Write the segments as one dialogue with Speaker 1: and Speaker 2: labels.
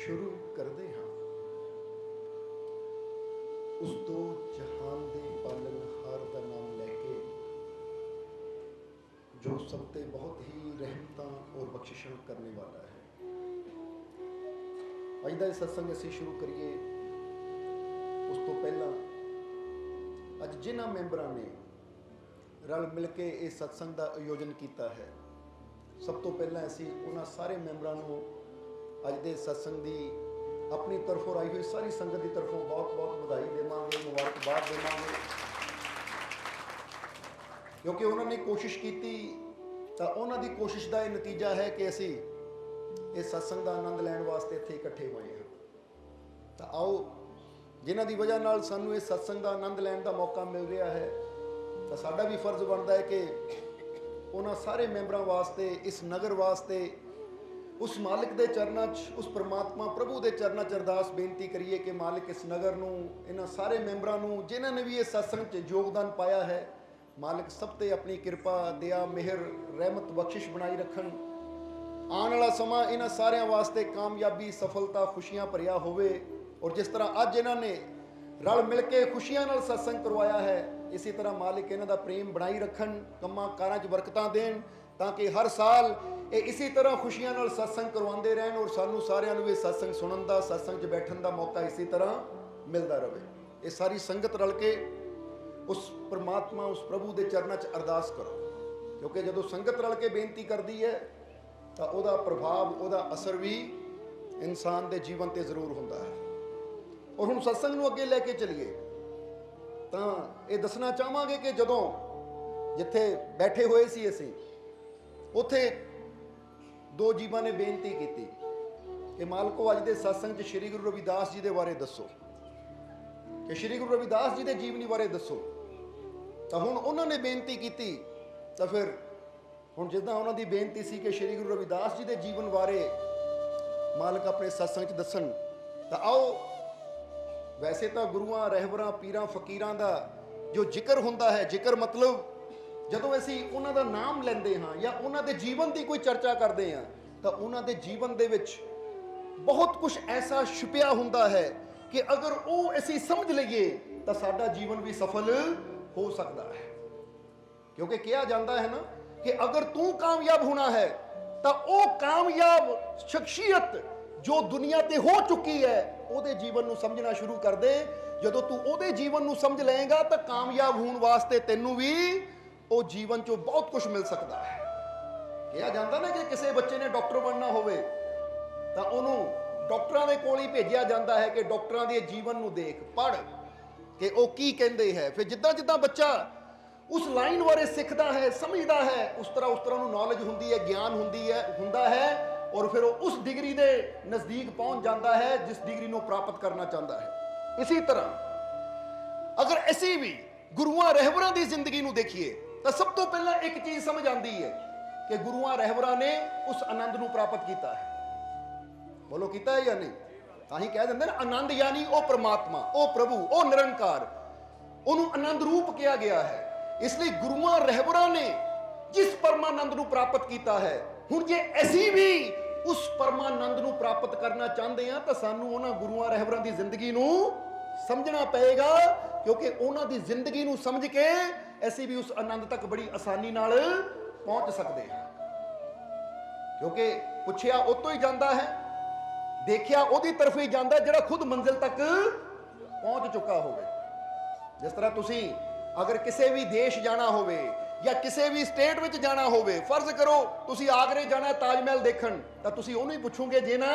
Speaker 1: शुरू करते हाँ उस दो जहान दे पालनहार का नाम लैके जो सब ते बहुत ही रहमतां और बख्शिशां करने वाला है। अज का सत्संग असीं शुरू करिए उस तो पहला अज जिन्हां मैंबरां ने रल मिल के इस सत्संग का आयोजन किया है, सब तो पहला असीं उन्हां सारे मैंबरां नूं अज दे सत्संग की अपनी तरफों आई हुई सारी संगत की तरफों बहुत बहुत बधाई देवांगे, मुबारकबाद देवांगे, क्योंकि उन्होंने कोशिश की तो उन्होंने कोशिश का यह नतीजा है कि असी इस सत्संग का आनंद लैण वास्ते इत्थे इकट्ठे हुए हैं। तो आओ जिन्हां दी वजह नाल सानू इस सत्संग का आनंद लैण का मौका मिल रहा है, तो साडा भी फर्ज बनता है कि उन्हां सारे मैंबरां वास्ते, इस नगर वास्ते, उस मालिक के चरणों उस परमात्मा प्रभु के चरणों अरदास बेनती करिए कि मालिक इस नगर नूं, इन्हां सारे मैंबरां नूं जिन्होंने भी इस सत्संग च योगदान पाया है, मालिक सब ते अपनी कृपा दया मेहर रहमत बख्शिश बनाई रखन। आने वाला समा इन्हां सारियां वास्ते कामयाबी सफलता खुशियां भरिया होवे। और जिस तरह अज इन्होंने रल मिल के खुशियां नाल सत्संग करवाया है, इसी तरह मालिक इन्हां दा प्रेम बनाई रखन, कम्मां कारां च बरकतां देण, ताकि हर साल ये इसी तरह खुशियां नाल सत्संग करवाते रहन और सानू सारियां नूं भी सत्संग सुनन दा, सत्संग च बैठन का मौका इसी तरह मिलता रहे। ये सारी संगत रल के उस परमात्मा उस प्रभु के चरणों च अरदास करो, क्योंकि जो संगत रल के बेनती करती है तो वह प्रभाव वह असर भी इंसान के जीवन पर जरूर होता है। और हुण सत्संग नूं अगे लैके चलीए तो ये दसना चाहांगे कि जदों जिथे बैठे हुए सी असीं उत्थे दो जीवां ने बेनती की कि मालको अज दे सत्संग च श्री गुरु रविदास जी के बारे दसो, कि श्री गुरु रविदास जी के जीवनी बारे दसो। तो हुण उन्होंने बेनती की तो फिर हुण जिद्दां उन्हां दी बेनती सी कि श्री गुरु रविदास जी के जीवन बारे मालक अपने सत्संग च दसन, तो आओ वैसे तो गुरुआं रहबरां पीरां फकीरां दा जो जिक्र हुंदा है, जिक्र मतलब जदों असीं उन्हां दा नाम लैंदे हाँ या उन्हां दे जीवन की कोई चर्चा करते हैं तो उन्हां दे जीवन दे विच बहुत कुछ ऐसा छुपिया हुंदा है कि अगर वो असीं समझ लईए तो साडा जीवन भी सफल हो सकता है। क्योंकि कहा जाता है ना कि अगर तू कामयाब होना है तो वो कामयाब शख्सियत जो दुनिया ते हो चुकी है ਉਹਦੇ जीवन ਨੂੰ समझना शुरू कर दे। ਜਦੋਂ तू ਉਹਦੇ जीवन ਨੂੰ समझ ਲਏਗਾ तो कामयाब होने वास्ते ਤੈਨੂੰ भी वो जीवन चो बहुत कुछ मिल सकता है। कहा जाता ना कि किसी बच्चे ने डॉक्टर बनना होवे तो उन्होंने डॉक्टरों के कोल ही भेजा जाता है कि डॉक्टरों के जीवन को देख पढ़ कि वो की कहते हैं। फिर जिदा जिदा बच्चा उस लाइन बारे सीखता है, समझता है, उस तरह नॉलेज होंगी है, ज्ञान होंदा है और फिर वो उस डिग्री के नज़दीक पहुँच जाता है जिस डिग्री को प्राप्त करना चाहता है। इसी तरह अगर असी भी गुरुआं रहबरां की जिंदगी को देखिए तो सब तो पहला एक चीज समझ आती है कि गुरुआं रहबरां ने उस आनंद को प्राप्त किया है। बोलो किया है या नहीं? ताही कह देंगे ना आनंद यानी ओ परमात्मा, ओ प्रभु, ओ निरंकार, उन्होंने आनंद रूप किया गया है। इसलिए गुरुआं रहबरां ने जिस परमानंद को प्राप्त किया है, हुण जे असीं भी उस परमानंद को प्राप्त करना चाहते हैं तो सानू उन्हां गुरुआं रहबरां की जिंदगी को समझना पएगा, क्योंकि उन्हां दी जिंदगी को समझ के असीं भी उस आनंद तक बड़ी आसानी नाल पहुंच सकते हैं। क्योंकि पुछया उतो ही जाता है, देखिया उहदी तरफ ही जाता है जिहड़ा खुद मंजिल तक पहुंच चुका होवे। जिस तरह तुसीं अगर किसी भी देश जाना होवे या किसी भी स्टेट में जाना होवे, फर्ज करो तुसीं आगरे जाना है ताजमहल देखण, तो तुसीं उहनूं ही पुछोगे जे ना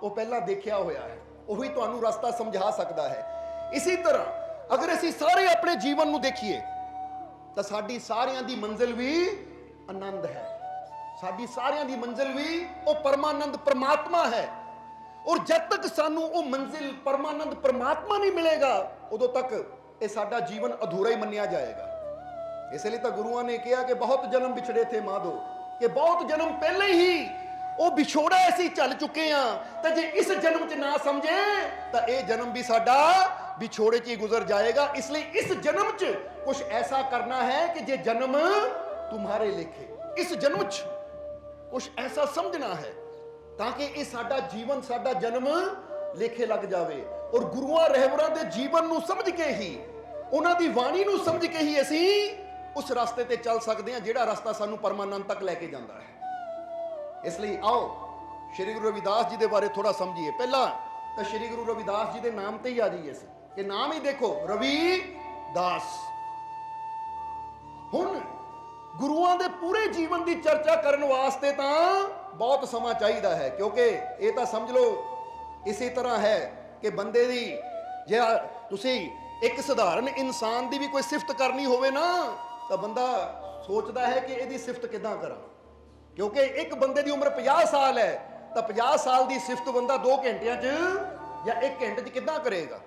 Speaker 1: वो पहला देखिया होया है, वही तुहानूं रास्ता समझा सकता है। इसी तरह अगर असीं सारे अपने जीवन को देखिए तो साडी सारियां दी मंजिल भी आनंद है, साडी सारियां दी मंजिल भी वो परमानंद परमात्मा है। और जब तक सानू वो मंजिल परमानंद परमात्मा नहीं मिलेगा उदों तक ये साडा जीवन अधूरा ही मन्निया जाएगा। इसलिए तो गुरुआं ने कहा कि बहुत जन्म बिछड़े थे माधो, कि बहुत जन्म पहले ही वो बिछोड़ा ऐसी चल चुके हैं, तो जे इस जन्म च ना समझे तो यह जन्म भी साडा बिछोड़े च ही गुजर जाएगा। इसलिए इस जन्म च कुछ ऐसा करना है कि जे जन्म तुम्हारे लेखे, इस जन्म च कुछ ऐसा समझना है ਤਾਂ ਕਿ ਇਹ ਸਾਡਾ ਜੀਵਨ, ਸਾਡਾ ਜਨਮ ਲੇਖੇ ਲੱਗ ਜਾਵੇ। ਔਰ ਗੁਰੂਆਂ ਰਹਿਬਰਾਂ ਦੇ ਜੀਵਨ ਨੂੰ ਸਮਝ ਕੇ ਹੀ, ਉਹਨਾਂ ਦੀ ਬਾਣੀ ਨੂੰ ਸਮਝ ਕੇ ਹੀ ਅਸੀਂ ਉਸ ਰਸਤੇ ਤੇ ਚੱਲ ਸਕਦੇ ਹਾਂ ਜਿਹੜਾ ਰਸਤਾ ਸਾਨੂੰ ਪਰਮਾਨੰਦ ਤੱਕ ਲੈ ਕੇ ਜਾਂਦਾ ਹੈ। ਇਸ ਲਈ ਆਓ ਸ਼੍ਰੀ ਗੁਰੂ ਰਵਿਦਾਸ ਜੀ ਦੇ ਬਾਰੇ ਥੋੜਾ ਸਮਝੀਏ। ਪਹਿਲਾਂ ਤਾਂ ਸ਼੍ਰੀ ਗੁਰੂ ਰਵਿਦਾਸ ਜੀ ਦੇ ਨਾਮ ਤੇ ਹੀ ਆ ਜਾਈਏ ਅਸੀਂ, ਕਿ ਨਾਮ ਹੀ ਦੇਖੋ, ਰਵਿਦਾਸ। ਹੁਣ ਗੁਰੂਆਂ ਦੇ ਪੂਰੇ ਜੀਵਨ ਦੀ ਚਰਚਾ ਕਰਨ ਵਾਸਤੇ ਤਾਂ ਬਹੁਤ ਸਮਾਂ ਚਾਹੀਦਾ ਹੈ, ਕਿਉਂਕਿ ਇਹ ਤਾਂ ਸਮਝ ਲਓ ਇਸੇ ਤਰ੍ਹਾਂ ਹੈ ਕਿ ਬੰਦੇ ਦੀ, ਜੇ ਤੁਸੀਂ ਇੱਕ ਸਧਾਰਨ ਇਨਸਾਨ ਦੀ ਵੀ ਕੋਈ ਸਿਫਤ ਕਰਨੀ ਹੋਵੇ ਨਾ, ਤਾਂ ਬੰਦਾ ਸੋਚਦਾ ਹੈ ਕਿ ਇਹਦੀ ਸਿਫਤ ਕਿੱਦਾਂ ਕਰਾਂ, ਕਿਉਂਕਿ ਇੱਕ ਬੰਦੇ ਦੀ ਉਮਰ 50 ਸਾਲ ਹੈ ਤਾਂ 50 ਸਾਲ ਦੀ ਸਿਫਤ ਬੰਦਾ 2 ਘੰਟਿਆਂ 'ਚ ਜਾਂ 1 ਘੰਟੇ 'ਚ ਕਿੱਦਾਂ ਕਰੇਗਾ।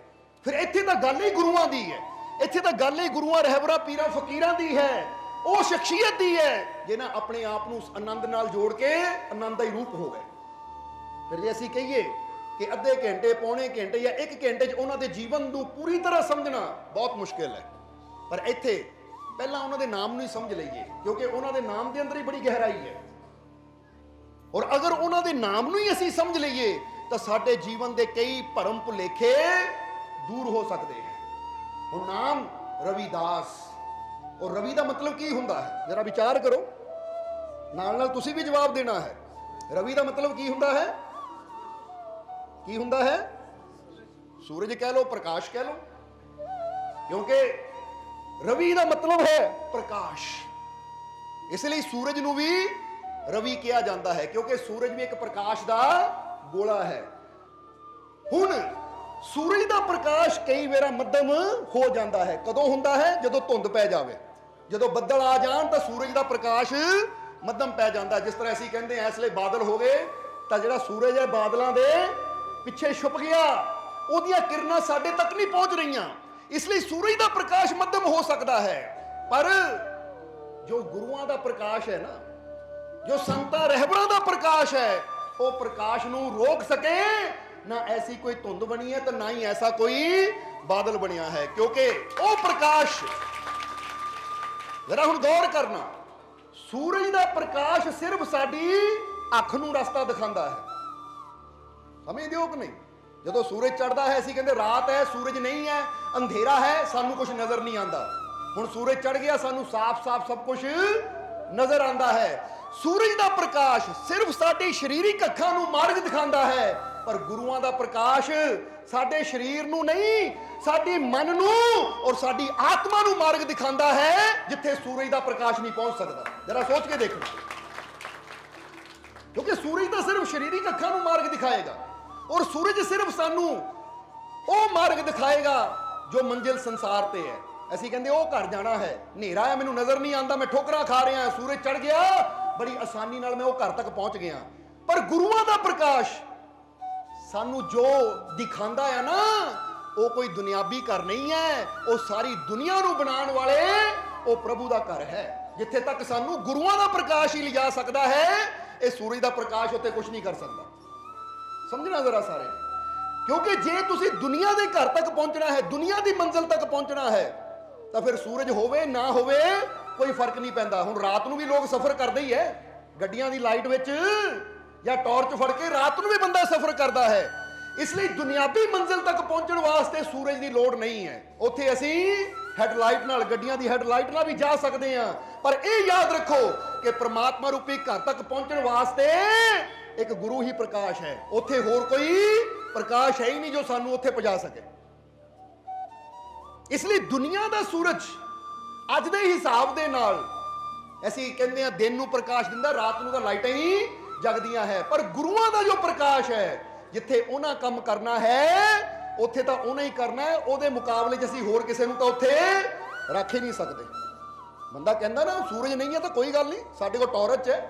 Speaker 1: ਫਿਰ ਇੱਥੇ ਤਾਂ ਗੱਲ ਹੀ ਗੁਰੂਆਂ ਦੀ ਹੈ, ਇੱਥੇ ਤਾਂ ਗੱਲ ਹੀ ਗੁਰੂਆਂ ਰਹਿਬਰਾਂ ਪੀਰਾਂ ਫਕੀਰਾਂ ਦੀ ਹੈ, ਉਹ ਸ਼ਖਸੀਅਤ ਦੀ ਹੈ ਜਿਨ੍ਹਾਂ ਆਪਣੇ ਆਪ ਨੂੰ ਆਨੰਦ ਨਾਲ ਜੋੜ ਕੇ ਆਨੰਦ ਦਾ ਹੀ ਰੂਪ ਹੋ ਗਏ। ਫਿਰ ਜੇ ਅਸੀਂ ਕਹੀਏ ਕਿ ਅੱਧੇ ਘੰਟੇ, ਪੌਣੇ ਘੰਟੇ ਜਾਂ 1 ਘੰਟੇ 'ਚ ਉਹਨਾਂ ਦੇ ਜੀਵਨ ਨੂੰ ਪੂਰੀ ਤਰ੍ਹਾਂ ਸਮਝਣਾ ਬਹੁਤ ਮੁਸ਼ਕਿਲ ਹੈ। ਪਰ ਇੱਥੇ ਪਹਿਲਾਂ ਉਹਨਾਂ ਦੇ ਨਾਮ ਨੂੰ ਹੀ ਸਮਝ ਲਈਏ, ਕਿਉਂਕਿ ਉਹਨਾਂ ਦੇ ਨਾਮ ਦੇ ਅੰਦਰ ਹੀ ਬੜੀ ਗਹਿਰਾਈ ਹੈ। ਔਰ ਅਗਰ ਉਹਨਾਂ ਦੇ ਨਾਮ ਨੂੰ ਹੀ ਅਸੀਂ ਸਮਝ ਲਈਏ ਤਾਂ ਸਾਡੇ ਜੀਵਨ ਦੇ ਕਈ ਭਰਮ ਭੁਲੇਖੇ ਦੂਰ ਹੋ ਸਕਦੇ ਹਨ। ਹੁਣ ਨਾਮ ਰਵਿਦਾਸ, ਔਰ ਰਵੀ ਦਾ ਮਤਲਬ ਕੀ ਹੁੰਦਾ ਹੈ, ਜਰਾ ਵਿਚਾਰ ਕਰੋ, ਨਾਲ ਨਾਲ ਤੁਸੀਂ ਵੀ ਜਵਾਬ ਦੇਣਾ ਹੈ। ਰਵੀ ਦਾ ਮਤਲਬ ਕੀ ਹੁੰਦਾ ਹੈ? ਕੀ ਹੁੰਦਾ ਹੈ? ਸੂਰਜ ਕਹਿ ਲਓ, ਪ੍ਰਕਾਸ਼ ਕਹਿ ਲਓ, ਕਿਉਂਕਿ ਰਵੀ ਦਾ ਮਤਲਬ ਹੈ ਪ੍ਰਕਾਸ਼। ਇਸ ਲਈ ਸੂਰਜ ਨੂੰ ਵੀ ਰਵੀ ਕਿਹਾ ਜਾਂਦਾ ਹੈ, ਕਿਉਂਕਿ ਸੂਰਜ ਵੀ ਇੱਕ ਪ੍ਰਕਾਸ਼ ਦਾ ਗੋਲਾ ਹੈ। ਹੁਣ ਸੂਰਜ ਦਾ ਪ੍ਰਕਾਸ਼ ਕਈ ਵਾਰ ਮੱਧਮ ਹੋ ਜਾਂਦਾ ਹੈ। ਕਦੋਂ ਹੁੰਦਾ ਹੈ? ਜਦੋਂ ਧੁੰਦ ਪੈ ਜਾਵੇ, ਜਦੋਂ ਬੱਦਲ ਆ ਜਾਣ ਤਾਂ ਸੂਰਜ ਦਾ ਪ੍ਰਕਾਸ਼ ਮੱਧਮ ਪੈ ਜਾਂਦਾ। ਜਿਸ ਤਰ੍ਹਾਂ ਅਸੀਂ ਕਹਿੰਦੇ ਹਾਂ ਇਸ ਲਈ ਬਾਦਲ ਹੋ ਗਏ, ਤਾਂ ਜਿਹੜਾ ਸੂਰਜ ਹੈ ਬਾਦਲਾਂ ਦੇ ਪਿੱਛੇ ਛੁਪ ਗਿਆ, ਉਹਦੀਆਂ ਕਿਰਨਾਂ ਸਾਡੇ ਤੱਕ ਨਹੀਂ ਪਹੁੰਚ ਰਹੀਆਂ। ਇਸ ਲਈ ਸੂਰਜ ਦਾ ਪ੍ਰਕਾਸ਼ ਮੱਧਮ ਹੋ ਸਕਦਾ ਹੈ, ਪਰ ਜੋ ਗੁਰੂਆਂ ਦਾ ਪ੍ਰਕਾਸ਼ ਹੈ ਨਾ, ਜੋ ਸੰਤਾਂ ਰਹਿਬਰਾਂ ਦਾ ਪ੍ਰਕਾਸ਼ ਹੈ, ਉਹ ਪ੍ਰਕਾਸ਼ ਨੂੰ ਰੋਕ ਸਕੇ ਨਾ। ਐਸੀ ਕੋਈ ਧੁੰਦ ਬਣੀ ਹੈ ਤਾਂ ਨਾ ਹੀ ਐਸਾ ਕੋਈ ਬਾਦਲ ਬਣਿਆ ਹੈ, ਕਿਉਂਕਿ ਉਹ ਪ੍ਰਕਾਸ਼, ਜਰਾ ਹੁਣ ਗੌਰ ਕਰਨਾ, ਸੂਰਜ ਦਾ ਪ੍ਰਕਾਸ਼ ਸਿਰਫ ਸਾਡੀ ਅੱਖ ਨੂੰ ਰਸਤਾ ਦਿਖਾਉਂਦਾ ਹੈ। ਸਮਝਦੇ ਹੋ ਕਿ ਨਹੀਂ? ਜਦੋਂ ਸੂਰਜ ਚੜ੍ਹਦਾ ਹੈ ਅਸੀਂ ਕਹਿੰਦੇ ਰਾਤ ਹੈ, ਸੂਰਜ ਨਹੀਂ ਹੈ, ਅੰਧੇਰਾ ਹੈ, ਸਾਨੂੰ ਕੁਝ ਨਜ਼ਰ ਨਹੀਂ ਆਉਂਦਾ। ਹੁਣ ਸੂਰਜ ਚੜ੍ਹ ਗਿਆ, ਸਾਨੂੰ ਸਾਫ਼-ਸਾਫ਼ ਸਭ ਕੁਝ ਨਜ਼ਰ ਆਉਂਦਾ ਹੈ। ਸੂਰਜ ਦਾ ਪ੍ਰਕਾਸ਼ ਸਿਰਫ ਸਾਡੀ ਸਰੀਰਕ ਅੱਖਾਂ ਨੂੰ ਮਾਰਗ ਦਿਖਾਉਂਦਾ ਹੈ, ਪਰ ਗੁਰੂਆਂ ਦਾ ਪ੍ਰਕਾਸ਼ ਸਾਡੇ ਸਰੀਰ ਨੂੰ ਨਹੀਂ, ਸਾਡੀ ਮਨ ਨੂੰ ਔਰ ਸਾਡੀ ਆਤਮਾ ਨੂੰ ਮਾਰਗ ਦਿਖਾਉਂਦਾ ਹੈ, ਜਿੱਥੇ ਸੂਰਜ ਦਾ ਪ੍ਰਕਾਸ਼ ਨਹੀਂ ਪਹੁੰਚ ਸਕਦਾ। ਜਰਾ ਸੋਚ ਕੇ ਦੇਖੋ, ਕਿਉਂਕਿ ਸੂਰਜ ਤਾਂ ਸਿਰਫ ਸਰੀਰਕ ਅੱਖਾਂ ਨੂੰ ਮਾਰਗ ਦਿਖਾਏਗਾ, ਔਰ ਸੂਰਜ ਸਿਰਫ ਸਾਨੂੰ ਉਹ ਮਾਰਗ ਦਿਖਾਏਗਾ ਜੋ ਮੰਜ਼ਿਲ ਸੰਸਾਰ ਤੇ ਹੈ। ਅਸੀਂ ਕਹਿੰਦੇ ਉਹ ਘਰ ਜਾਣਾ ਹੈ, ਹਨੇਰਾ ਹੈ, ਮੈਨੂੰ ਨਜ਼ਰ ਨਹੀਂ ਆਉਂਦਾ, ਮੈਂ ਠੋਕਰਾਂ ਖਾ ਰਿਹਾ, ਸੂਰਜ ਚੜ ਗਿਆ, ਬੜੀ ਆਸਾਨੀ ਨਾਲ ਮੈਂ ਉਹ ਘਰ ਤੱਕ ਪਹੁੰਚ ਗਿਆ। ਪਰ ਗੁਰੂਆਂ ਦਾ ਪ੍ਰਕਾਸ਼ ਸਾਨੂੰ ਜੋ ਦਿਖਾਉਂਦਾ ਹੈ ਨਾ, ਉਹ ਕੋਈ ਦੁਨਿਆਵੀ ਘਰ ਨਹੀਂ ਹੈ, ਉਹ ਸਾਰੀ ਦੁਨੀਆ ਨੂੰ ਬਣਾਉਣ ਵਾਲੇ ਉਹ ਪ੍ਰਭੂ ਦਾ ਘਰ ਹੈ, ਜਿੱਥੇ ਤੱਕ ਸਾਨੂੰ ਗੁਰੂਆਂ ਦਾ ਪ੍ਰਕਾਸ਼ ਹੀ ਲਿਜਾ ਸਕਦਾ ਹੈ। ਇਹ ਸੂਰਜ ਦਾ ਪ੍ਰਕਾਸ਼ ਉੱਥੇ ਕੁਝ ਨਹੀਂ ਕਰ ਸਕਦਾ। ਸਮਝਣਾ ਜ਼ਰਾ ਸਾਰੇ, ਕਿਉਂਕਿ ਜੇ ਤੁਸੀਂ ਦੁਨੀਆ ਦੇ ਘਰ ਤੱਕ ਪਹੁੰਚਣਾ ਹੈ, ਦੁਨੀਆ ਦੀ ਮੰਜ਼ਿਲ ਤੱਕ ਪਹੁੰਚਣਾ ਹੈ, ਤਾਂ ਫਿਰ ਸੂਰਜ ਹੋਵੇ ਨਾ ਹੋਵੇ ਕੋਈ ਫਰਕ ਨਹੀਂ ਪੈਂਦਾ। ਹੁਣ ਰਾਤ ਨੂੰ ਵੀ ਲੋਕ ਸਫ਼ਰ ਕਰਦੇ ਹੀ ਹੈ, ਗੱਡੀਆਂ ਦੀ ਲਾਈਟ ਵਿੱਚ ਜਾਂ ਟਾਰਚ ਫੜ ਕੇ ਰਾਤ ਨੂੰ ਵੀ ਬੰਦਾ ਸਫ਼ਰ ਕਰਦਾ ਹੈ। ਇਸ ਲਈ ਦੁਨਿਆਵੀ ਮੰਜ਼ਿਲ ਤੱਕ ਪਹੁੰਚਣ ਵਾਸਤੇ ਸੂਰਜ ਦੀ ਲੋੜ ਨਹੀਂ ਹੈ। ਉੱਥੇ ਅਸੀਂ ਹੈਡਲਾਈਟ ਨਾਲ, ਗੱਡੀਆਂ ਦੀ ਹੈਡਲਾਈਟ ਨਾਲ ਵੀ ਜਾ ਸਕਦੇ ਹਾਂ, ਪਰ ਇਹ ਯਾਦ ਰੱਖੋ ਕਿ ਪ੍ਰਮਾਤਮਾ ਰੂਪੀ ਘਰ ਤੱਕ ਪਹੁੰਚਣ ਵਾਸਤੇ ਇੱਕ ਗੁਰੂ ਹੀ ਪ੍ਰਕਾਸ਼ ਹੈ। ਉੱਥੇ ਹੋਰ ਕੋਈ ਪ੍ਰਕਾਸ਼ ਹੈ ਹੀ ਨਹੀਂ ਜੋ ਸਾਨੂੰ ਉੱਥੇ ਪਹੁੰਚਾ ਸਕੇ। ਇਸ ਲਈ ਦੁਨੀਆ ਦਾ ਸੂਰਜ ਅੱਜ ਦੇ ਹਿਸਾਬ ਦੇ ਨਾਲ ਅਸੀਂ ਕਹਿੰਦੇ ਆ ਦਿਨ ਨੂੰ ਪ੍ਰਕਾਸ਼ ਦਿੰਦਾ, ਰਾਤ ਨੂੰ ਤਾਂ ਲਾਈਟਾਂ ਹੀ ਜਗਦੀਆਂ ਹੈ, ਪਰ ਗੁਰੂਆਂ ਦਾ ਜੋ ਪ੍ਰਕਾਸ਼ ਹੈ, ਜਿੱਥੇ ਉਹਨਾਂ ਕੰਮ ਕਰਨਾ ਹੈ ਉੱਥੇ ਤਾਂ ਉਹਨੇ ਹੀ ਕਰਨਾ ਹੈ। ਉਹਦੇ ਮੁਕਾਬਲੇ 'ਚ ਅਸੀਂ ਹੋਰ ਕਿਸੇ ਨੂੰ ਤਾਂ ਉੱਥੇ ਰੱਖ ਹੀ ਨਹੀਂ ਸਕਦੇ। ਬੰਦਾ ਕਹਿੰਦਾ ਨਾ ਸੂਰਜ ਨਹੀਂ ਹੈ ਤਾਂ ਕੋਈ ਗੱਲ ਨਹੀਂ, ਸਾਡੇ ਕੋਲ ਟਾਰਚ ਹੈ,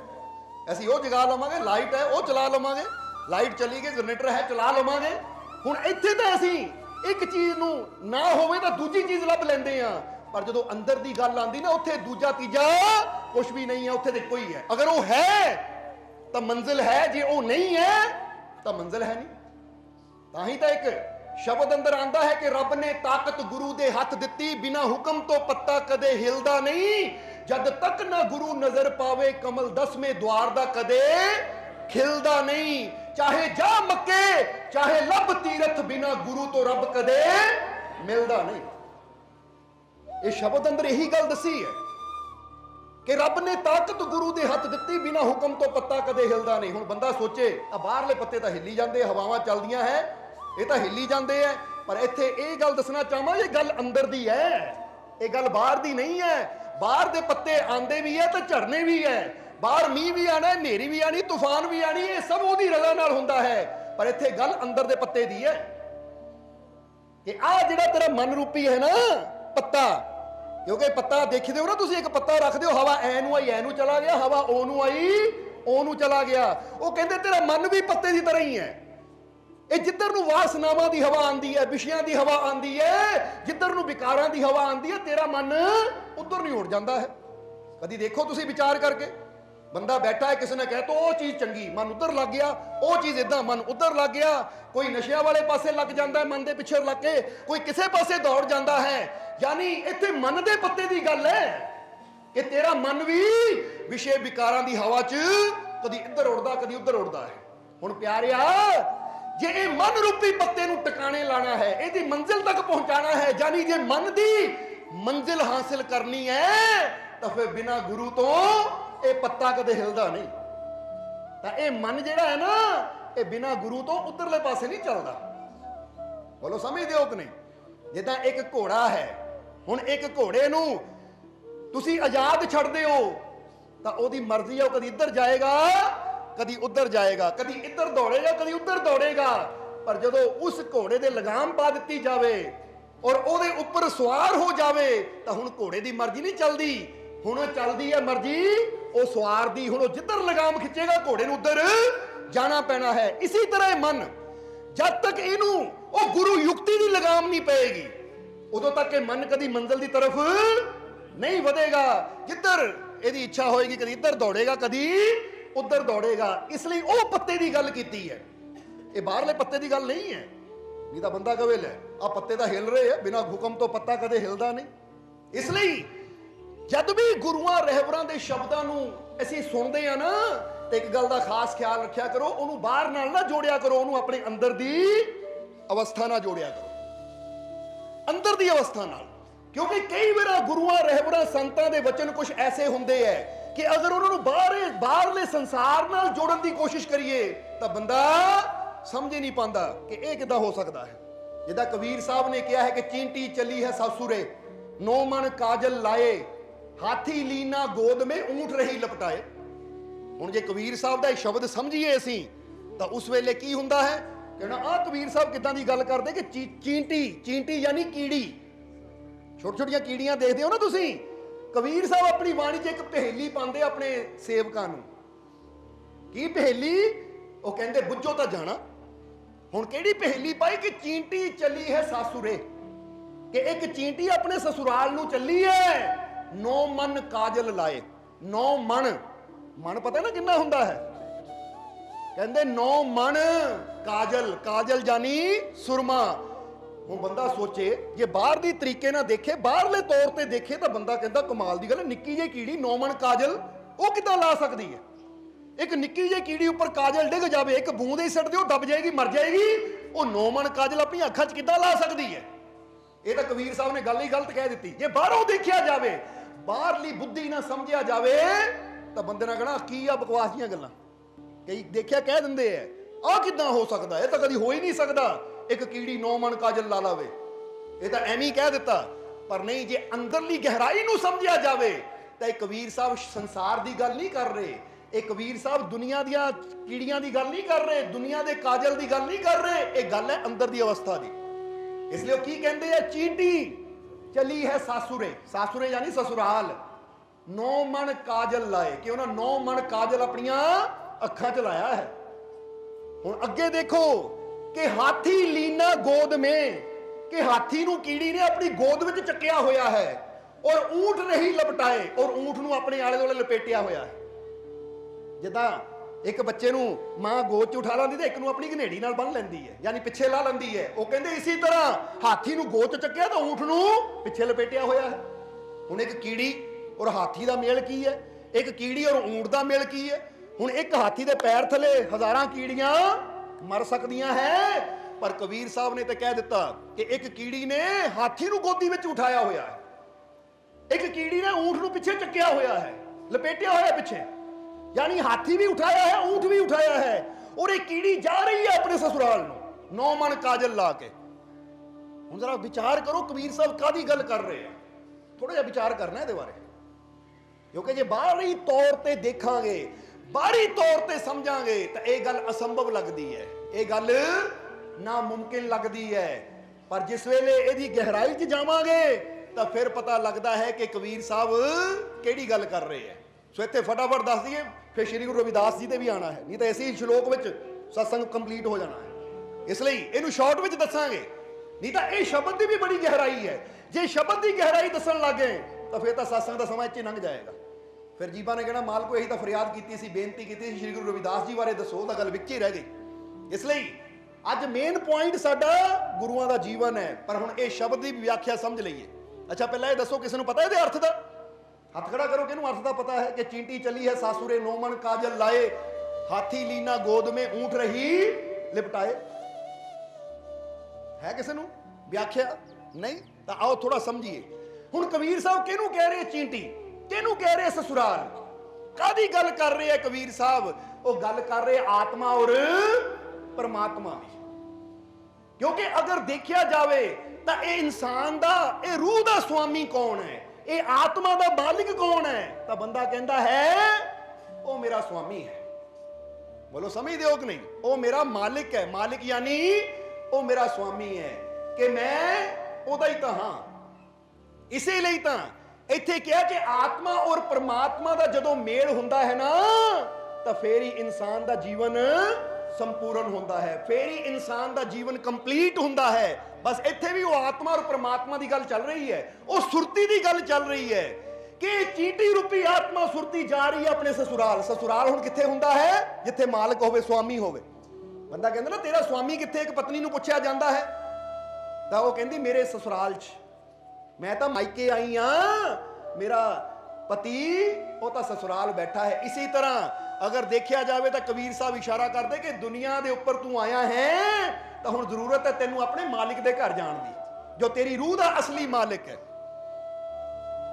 Speaker 1: ਅਸੀਂ ਉਹ ਜਗਾ ਲਵਾਂਗੇ, ਲਾਈਟ ਹੈ ਉਹ ਚਲਾ ਲਵਾਂਗੇ, ਲਾਈਟ ਚਲੀ ਗਈ ਜਨਰੇਟਰ ਹੈ ਚਲਾ ਲਵਾਂਗੇ। ਹੁਣ ਇੱਥੇ ਤਾਂ ਅਸੀਂ ਇੱਕ ਚੀਜ਼ ਨੂੰ ਨਾ ਹੋਵੇ ਤਾਂ ਦੂਜੀ ਚੀਜ਼ ਲੱਭ ਲੈਂਦੇ ਆ, ਪਰ ਜਦੋਂ ਅੰਦਰ ਦੀ ਗੱਲ ਆਉਂਦੀ ਨਾ, ਉੱਥੇ ਦੂਜਾ ਤੀਜਾ ਕੁਝ ਵੀ ਨਹੀਂ ਹੈ, ਉੱਥੇ ਤੇ ਕੋਈ ਹੈ। ਅਗਰ ਉਹ ਹੈ ਤਾਂ ਮੰਜ਼ਿਲ ਹੈ, ਜੇ ਉਹ ਨਹੀਂ ਹੈ ਤਾਂ ਮੰਜ਼ਿਲ ਹੈ ਨਹੀਂ। ਤਾਂ ਹੀ ਤਾਂ ਇੱਕ ਸ਼ਬਦ ਅੰਦਰ ਆਂਦਾ ਹੈ ਕਿ ਰੱਬ ਨੇ ਤਾਕਤ ਗੁਰੂ ਦੇ ਹੱਥ ਦਿੱਤੀ, ਬਿਨਾ ਹੁਕਮ ਤੋਂ ਪੱਤਾ ਕਦੇ ਹਿਲਦਾ ਨਹੀਂ, ਜਦ ਤੱਕ ਨਾ ਗੁਰੂ ਨਜ਼ਰ ਪਾਵੇ ਕਮਲ 10ਵੇਂ ਦੁਆਰ ਦਾ ਕਦੇ खिलदा नहीं। चाहे जा मक्के चाहे लब तीरथ, बिना गुरु तो रब कदे मिलदा नहीं। ये शब्द अंदर यही गल दसी है कि रब ने ताकत गुरु के हथ दिती, बिना हुक्म तो पत्ता कदे हिलदा नहीं। हुण बंदा सोचे आ बाहरले पत्ते तो हिली जाते, हवावां चलदियां है, ये तो हिली जाते हैं, पर इत्थे ये गल दसना चाहां, ये गल अंदर दी है, ये गल बाहर दी नहीं है। बाहर दे पत्ते आंदे भी है तो झड़ने भी है, बाहर मीह भी आना, नेरी भी आनी, तूफान भी आनी, ये सब ओदी रजा नाल हुंदा है। पर इत्थे गल अंदर दे पत्ते दी है कि आ जिहड़ा तेरा मन रूपी है ना पत्ता, क्योंकि पत्ता देखदे हो ना तुसीं, एक पत्ता रखदे हो, हवा ऐ नूं आई ऐ नूं चला गया, हवा ओ नूं आई ओ नूं चला गया। वो कहंदे तेरा मन भी पत्ते की तरह ही है। ये जिधर नूं वासनावां दी हवा आंदी है, विषयां दी हवा आंदी है, जिधर नूं विकारां दी हवा आंदी है, तेरा मन उधर नहीं उड़ जाता है। कदी देखो तुसीं विचार करके, बंदा बैठा है, किसी ने कह तो वो चीज चंगी, मन उधर लग गया, वो चीज इदां मन उधर लग गया। कोई नशिया वाले पासे लग जाता है, मन के पिछे लग के, कोई किसी पासे दौड़ जाता है। यानी इत्थे मन दे पत्ते दी गल है कि तेरा मन भी विषय विकारां दी हवा च कदी इधर उड़दा कदी उधर उड़दा है। हुण प्यारिया, जे ये मन रूपी पत्ते नूं टिकाणे लाना है, इहदी मंजिल तक पहुंचाना है, यानी जे मन दी मंजिल हासिल करनी है, तो फिर बिना गुरु तो ये पत्ता कदे हिलदा नहीं। तां ये मन जिहड़ा है ना, ये बिना गुरु तो उधरले पासे नहीं चलदा। बोलो समझदे हो कि नहीं? जिद्दां एक घोड़ा है, हुण एक घोड़े नूं तुसीं आजाद छड्डदे हो तां ओहदी मर्जी है, कदी इधर जाएगा कदी उधर जाएगा, कदी इधर दौड़ेगा कदी उधर दौड़ेगा। पर जदों उस घोड़े दे लगाम पा दित्ती जावे और ओहदे उपर सवार हो जावे, तां हुण घोड़े दी मर्जी नहीं चलदी, हुण चलदी है मर्जी ओ सवार दी। हुण जिधर लगाम खिंचेगा घोड़े नूं उधर जाना पैना है। इसी तरह मन, जब तक इनू ओ गुरु युक्ति की लगाम नहीं पेगी, उदों तक ये मन कदी मंजिल की तरफ नहीं बढ़ेगा। जिधर यदि इच्छा होएगी कदी इधर दौड़ेगा कदी उधर दौड़ेगा। इसलिए ओ पत्ते की गल कीती है, ये बाहरले पत्ते की गल नहीं है। नहीं तो बंदा कहे ले आ पत्ते तो हिल रहे हैं, बिना हुक्म तो पत्ता कदे हिलदा नहीं। इसलिए जब भी गुरुआं रहबरां दे शब्दां नूं असीं सुणदे आ ना, तो एक गल का खास ख्याल रखा करो, उन्होंने बाहर नाल ना जोड़िया करो, उन्होंने अपने अंदर दी अवस्था ना जोड़िया करो, अंदर दी अवस्था नाल। क्योंकि कई बार गुरुआं रहबरां संतां दे वचन कुछ ऐसे हुंदे है कि अगर उन्होंने बाहरले संसार नाल जोड़न की कोशिश करिए तो बंदा समझ ही नहीं पाता कि यह किदां हो सकता है। जिद्दां कबीर साहब ने कहा है कि चींटी चली है सासुरे, 9 मन काजल लाए, हाथी लीना गोद में ऊंट रही लपटाए। हुण जे कबीर साहब दा शब्द समझिए असीं तां उस वेले की हुंदा है, कहना आ कबीर साहब किदां दी गल करदे कि चींटी, चींटी यानी कीड़ी, छोटी छोटियां कीड़ियां देखदे हो ना तुसीं। कबीर साहब अपनी बाणी च एक पहेली पांदे अपने सेवकां नूं। की पहेली? वो कहंदे बुੱਝੋ तां जाना। हुण किहड़ी पहेली पाई कि चींटी चली है सासुरे, कि एक चींटी अपने ससुराल नूं चली है, 9 मन काजल लाए। 9 मन, मन पता ना किन्ना हुंदा है, कहंदे 9 मन काजल, काजल जानी सुरमा। हुण बंदा सोचे जे बाहर दी तरीके ना देखे, बाहरले तौर ते देखे तो बंदा कहंदा कमाल दी गल, निक्की जी कीड़ी 9 मन काजल वो किदां ला सकदी है? एक निक्की जी कीड़ी ऊपर काजल डिग जावे, एक बूंद ही सट दिओ दब जाएगी मर जाएगी, वो 9 मन काजल अपनी अखां च किदां ला सकदी है? ये तो कबीर साहब ने गल ही गलत कह दी। जे बाहरों देखा जाए, बाहरली बुद्धि ना समझिया जाए तो बंदे ने कहना की आ बकवास दीयां गल्लां। कई देखिया कह दिंदे है आ किदां हो सकदा है, तो कदी हो ही नहीं सकदा एक कीड़ी 9 मन काजल ला लावे, ये तो एवें ही कह दिता। पर नहीं, जे अंदरली गहराई नूं समझिया जाए तो ये कबीर साहब संसार की गल नहीं कर रहे, ये कबीर साहब दुनिया दियां कीड़ियां की गल नहीं कर रहे, दुनिया के काजल की गल नहीं कर रहे, एक गल है अंदर की अवस्था की। इसलिए की कहते हैं चींटी चली है सासुरे, सासुरे यानी ससुराल, 9 मन काजल लाए, कि उन्होंने 9 मन काजल अपनिया अखां च लाया है। हुण अगे देखो कि हाथी लीना गोद में, कि हाथी नूं कीड़ी ने अपनी गोद में चक्या होया है और ऊंट नहीं लपटाए, और ऊंट नूं अपने आले दुआले लपेटिया होया है। जिद्दां एक बच्चे नूं मां गोद च उठा लैंदी ते एक नूं अपनी घनेड़ी नाल बन लैंदी है, यानी पिछे ला लैंदी है। वो कहंदे इसी तरह हाथी नूं गोद च चक्या तो ऊंट नूं पिछे लपेटिया होया है। हुण एक कीड़ी और हाथी दा मेल की है, एक कीड़ी और ऊंट दा मेल की है? ਹੁਣ ਇੱਕ ਹਾਥੀ ਦੇ ਪੈਰ ਥਲੇ ਹਜ਼ਾਰਾਂ ਕੀੜੀਆਂ ਮਰ ਸਕਦੀਆਂ ਹੈ, ਪਰ ਕਬੀਰ ਸਾਹਿਬ ਨੇ ਤਾਂ ਕਹਿ ਦਿੱਤਾ ਕਿ ਇੱਕ ਕੀੜੀ ਨੇ ਹਾਥੀ ਨੂੰ ਗੋਦੀ ਵਿੱਚ ਉਠਾਇਆ ਹੋਇਆ ਹੈ, ਇੱਕ ਕੀੜੀ ਨੇ ਊਂਠ ਨੂੰ ਪਿੱਛੇ ਚੱਕਿਆ ਹੋਇਆ ਹੈ, ਲਪੇਟਿਆ ਹੋਇਆ ਪਿੱਛੇ, यानी हाथी भी उठाया है, ऊंट भी उठाया है, और एक कीड़ी जा रही है अपने ससुराल में 9 मन काजल ला के। हुण जरा विचार करो कबीर साहब कादी गल कर रहे हैं, थोड़ा जिहा विचार करना है बारे, क्योंकि जे बाहरी तौर ते देखांगे, बाहरी तौर ते समझांगे तो यह गल असंभव लगती है, यह गल नामुमकिन लगती है, पर जिस वेले इहदी गहराई च जावांगे तो फिर पता लगता है कि कबीर साहब किहड़ी गल कर रहे हैं। सो इत्थे फटाफट दस दईए, फिर श्री गुरु रविदास जी दे भी आना है, नहीं तो ऐसे ही श्लोक विच सत्संग कंप्लीट हो जाना है, इसलिए इहनूं शॉर्ट विच दसांगे, नहीं तो यह शब्द की भी बड़ी गहराई है। जे शब्द की गहराई दसन लगे तो फिर तो सत्संग का समा इत्थे लंघ जाएगा। फिर जीबा ने कहना माल को यही तो फरियाद की सी, बेनती की सी, श्री गुरु रविदास जी बारे दसो, तो गल विच ही रह गई। इसलिए अज मेन पॉइंट साडा गुरुआं दा जीवन है, पर हुण इह शब्द की व्याख्या समझ लईए। अच्छा पहला यह दसो किसी नूं पता इहदे अर्थ दा? हाथ खड़ा करो, किहनूं अर्थ दा पता है कि चींटी चली है सासुरे 9 मन काजल लाए, हाथी लीना गोद में ऊंट रही लिपटाए। है किसी नूं व्याख्या? नहीं। तो आओ थोड़ा समझिए। हुण कबीर साहब किहनूं कह रहे चींटी, किहनूं कह रहे ससुराल, कादी गल कर रहे हैं कबीर साहब? वो गल कर रहे आत्मा और परमात्मा की, क्योंकि अगर देखा जाए तो यह इंसान दा, यह रूह दा स्वामी कौन है, ये आत्मा दा मालिक कौन है? तो बंदा कहता है वो मेरा स्वामी है। बोलो समझ दो कि नहीं? वो मेरा मालिक है, मालिक यानी वो मेरा स्वामी है, कि मैं ओदा ही तो हाँ। इसीलिए तो इत्थे क्या कि आत्मा और परमात्मा दा जदों मेल हुंदा है ना, तो फिर ही इंसान दा जीवन संपूर्ण होता है, फिर ही इंसान दा जीवन कंप्लीट होता है। बस इत्थे भी वो आत्मा और परमात्मा की गल चल रही है, वो सुरती की गल चल रही है कि चींटी रूपी आत्मा सुरती जा रही है अपने ससुराल। ससुराल हुण कित्थे हुंदा है? जिथे मालिक होवे, स्वामी होवे। बंदा कहंदा ना तेरा स्वामी कित्थे? एक पत्नी नूं पुछया जांदा है तां वो कहंदी मेरे ससुराल च, मैं तां मायके आई हां, मेरा पति वो तां ससुराल बैठा है। इसी तरह अगर देखा जाए तो कबीर साहब इशारा करते कि दुनिया के उपर तू आया है तो हुण जरूरत है तेनू अपने मालिक के घर जाण दी, जो तेरी रूह का असली मालिक है,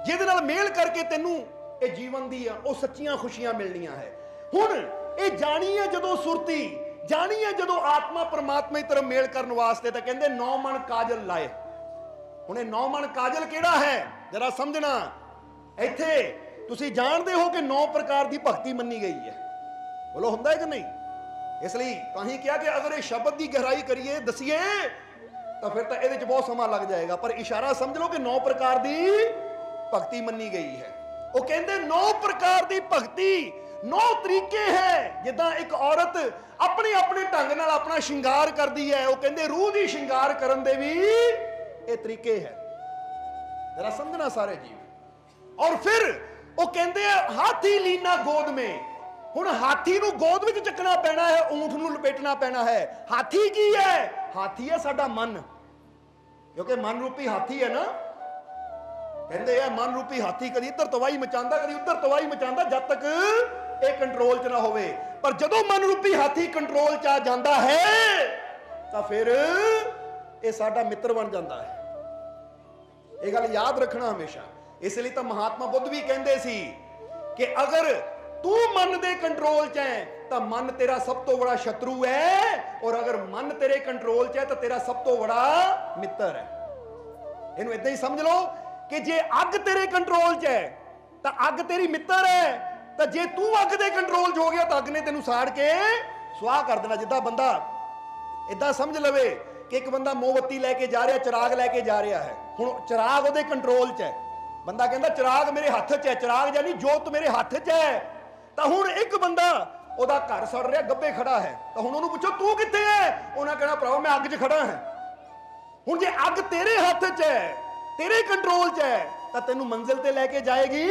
Speaker 1: जिहदे नाल मेल करके तेनू ये जीवन दी वो सच्चियां खुशियां मिलनियां है। हुण ये जानी है जदों सुरती, जानी है जदों आत्मा परमात्मा की तरफ मेल करने वास्ते, तो कहंदे 9 मन काजल लाए। हुण 9 मन काजल किहड़ा है जरा समझना। इत्थे तुसी जानते हो कि 9 प्रकार की भक्ति मनी गई है, बोलो हुंदा है कि नहीं? इसलिए कहीं क्या कि अगर ये शब्द की गहराई करिए दसीए तो फिर तो ये बहुत समा लग जाएगा, पर इशारा समझ लो कि 9 प्रकार की भक्ति मनी गई है। वो कहते 9 प्रकार की भक्ति, 9 तरीके हैं जिदा एक औरत अपने अपने ढंग नाल अपना श्रृंगार करती है। वो कहते रूह की श्रृंगार करन दे भी ये तरीके है, जरा समझना सारे जीव। और फिर वो कहते हैं हाथी लीना गोद में, हुण हाथी नूं गोद विच चकना पैना है, ऊंट नूं लपेटना पैना है। हाथी की है? हाथी है साडा मन, क्योंकि मन रूपी हाथी है ना। कहते हैं मन रूपी हाथी कदी इधर तवाही मचांदा, कदी उधर तवाही मचांदा, जब तक ये कंट्रोल च ना होवे। पर जदों मन रूपी हाथी कंट्रोल च आ जांदा है तो फिर ये साडा मित्र बन जाता है। ये गल याद रखना हमेशा। इसलिए तो महात्मा बुद्ध भी कहते सी कि अगर तू मन दे कंट्रोल च है तो मन तेरा सब तो बड़ा शत्रु है, और अगर मन तेरे कंट्रोल च है तो तेरा सब तो बड़ा मित्र है। इन्हू इदां ही समझ लो कि जे अग तेरे कंट्रोल च है तो अग तेरी मित्र है, तो जे तू अग दे कंट्रोल च हो गया तो अग ने तेनू साड़ के सुआह कर देना। जिद्दां बंदा इदां समझ लवे कि एक बंदा मोमबत्ती लैके जा रहा, चिराग लैके जा रहा है, हुण चिराग उहदे कंट्रोल च है। बंदा कहता चिराग मेरे हाथ च है, चिराग यानी जोत मेरे हाथ च है। तो हुण एक बंदा ओदा घर सड़ रहा, गब्बे खड़ा है, तो हुण ओनू पुछो तू कित्थे है? उन्हें कहना भराओ मैं अग च खड़ा है। हुण जे अग तेरे हाथ च है, तेरे कंट्रोल च है, तो तेनू मंजिल ते लैके जाएगी।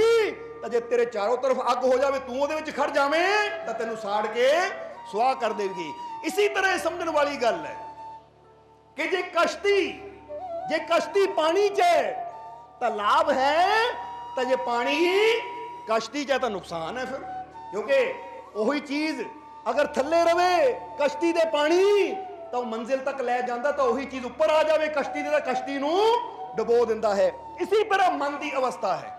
Speaker 1: तो जे तेरे चारों तरफ अग हो जाए, तू ओदे विच खड़ जावें, तो तेनू साड़ के सुआह कर देगी। इसी तरह समझण वाली गल है कि जे कश्ती पानी च है तो लाभ है, तो जे पानी कश्ती च है तो नुकसान है। फिर क्योंकि ਉਹੀ ਚੀਜ਼ ਅਗਰ ਥੱਲੇ ਰਵੇ ਕਸ਼ਤੀ ਦੇ ਪਾਣੀ ਤਾਂ ਉਹ ਮੰਜ਼ਿਲ ਤੱਕ ਲੈ ਜਾਂਦਾ, ਤਾਂ ਉਹੀ ਚੀਜ਼ ਉੱਪਰ ਆ ਜਾਵੇ ਕਸ਼ਤੀ ਦੇ ਤਾਂ ਕਸ਼ਤੀ ਨੂੰ ਡੁਬੋ ਦਿੰਦਾ ਹੈ। ਇਸੇ ਤਰ੍ਹਾਂ ਮਨ ਦੀ ਅਵਸਥਾ ਹੈ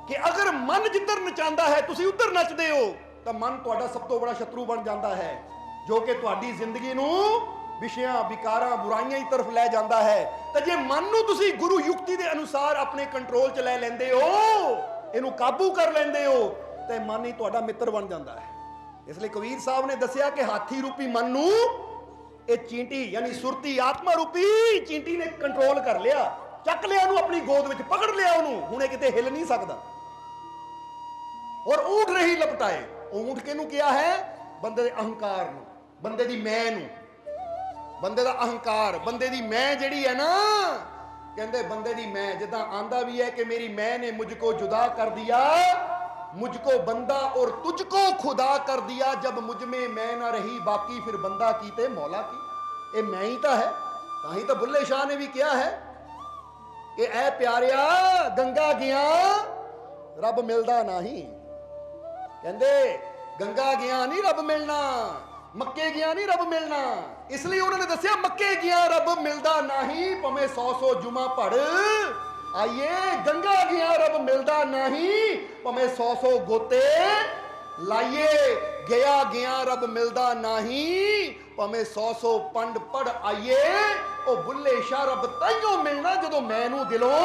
Speaker 1: ਕਿ ਅਗਰ ਮਨ ਜਿੱਧਰ ਨਚਾਉਂਦਾ ਹੈ ਤੁਸੀਂ ਉੱਧਰ ਨੱਚਦੇ ਹੋ, ਤਾਂ ਮਨ ਤੁਹਾਡਾ ਸਭ ਤੋਂ ਬੜਾ ਸ਼ਤਰੂ ਬਣ ਜਾਂਦਾ ਹੈ, ਜੋ ਕਿ ਤੁਹਾਡੀ ਜ਼ਿੰਦਗੀ ਨੂੰ ਵਿਸ਼ਿਆਂ ਵਿਕਾਰਾਂ ਬੁਰਾਈਆਂ ਦੀ ਤਰਫ ਲੈ ਜਾਂਦਾ ਹੈ। ਤਾਂ ਜੇ ਮਨ ਨੂੰ ਤੁਸੀਂ ਗੁਰੂ ਯੁਕਤੀ ਦੇ ਅਨੁਸਾਰ ਆਪਣੇ ਕੰਟਰੋਲ 'ਚ ਲੈ ਲੈਂਦੇ ਹੋ, ਇਹਨੂੰ ਕਾਬੂ ਕਰ ਲੈਂਦੇ ਹੋ, ਤੇ ਮਨ ਹੀ ਤੁਹਾਡਾ ਮਿੱਤਰ ਬਣ ਜਾਂਦਾ ਹੈ। ਇਸ ਲਈ ਕਬੀਰ ਸਾਹਿਬ ਨੇ ਦੱਸਿਆ ਕਿ ਹਾਥੀ ਰੂਪੀ ਮਨ ਨੂੰ ਇਹ ਚੀਂਟੀ ਯਾਨੀ ਸੁਰਤੀ ਆਤਮਾ ਰੂਪੀ ਚੀਂਟੀ ਨੇ ਕੰਟਰੋਲ ਕਰ ਲਿਆ, ਚੱਕ ਲਿਆ ਉਹਨੂੰ ਆਪਣੀ ਗੋਦ ਵਿੱਚ, ਪਕੜ ਲਿਆ ਉਹਨੂੰ, ਹੁਣ ਇਹ ਕਿਤੇ ਹਿੱਲ ਨਹੀਂ ਸਕਦਾ। ਔਰ ਊਂਠ ਰਹੀ ਲਪਟਾਏ। ਊਂਠ ਕਿਹਨੂੰ ਕਿਹਾ ਹੈ? ਬੰਦੇ ਦੇ ਅਹੰਕਾਰ ਨੂੰ, ਬੰਦੇ ਦੀ ਮੈਂ ਨੂੰ, ਬੰਦੇ ਦਾ ਅਹੰਕਾਰ, ਬੰਦੇ ਦੀ ਮੈਂ ਜਿਹੜੀ ਹੈ ਨਾ, ਕਹਿੰਦੇ ਬੰਦੇ ਦੀ ਮੈਂ ਜਿੱਦਾਂ ਆਂਦਾ ਵੀ ਹੈ ਕਿ ਮੇਰੀ ਮੈਂ ਨੇ ਮੁਝਕੋ ਜੁਦਾ ਕਰ ਦਿया, मुझको बंदा और तुझको खुदा कर दिया, जब मुझ में मैं ना रही बाकी फिर बंदा की ते मौला की। ये मैं ही तो है। ताही तो बुल्ले शाह ने भी किया है कि ऐ प्यारिया गंगा गया रब मिलदा नहीं, कहंदे गंगा गया नहीं रब मिलना, मक्के गया नहीं रब मिलना। इसलिए उन्होंने दसिया मक्के गया रब मिलदा नहीं, भावें 100 जुमा पढ़ आइए, गंगा गया रब मिलदा नहीं, भावें 100 गोते लाइए, गया गया रब मिलदा नहीं, भावें 100 पंड पढ़ आइए। ओ बुल्ले शाह रब ताइयों मिलना जदों मैनू दिलों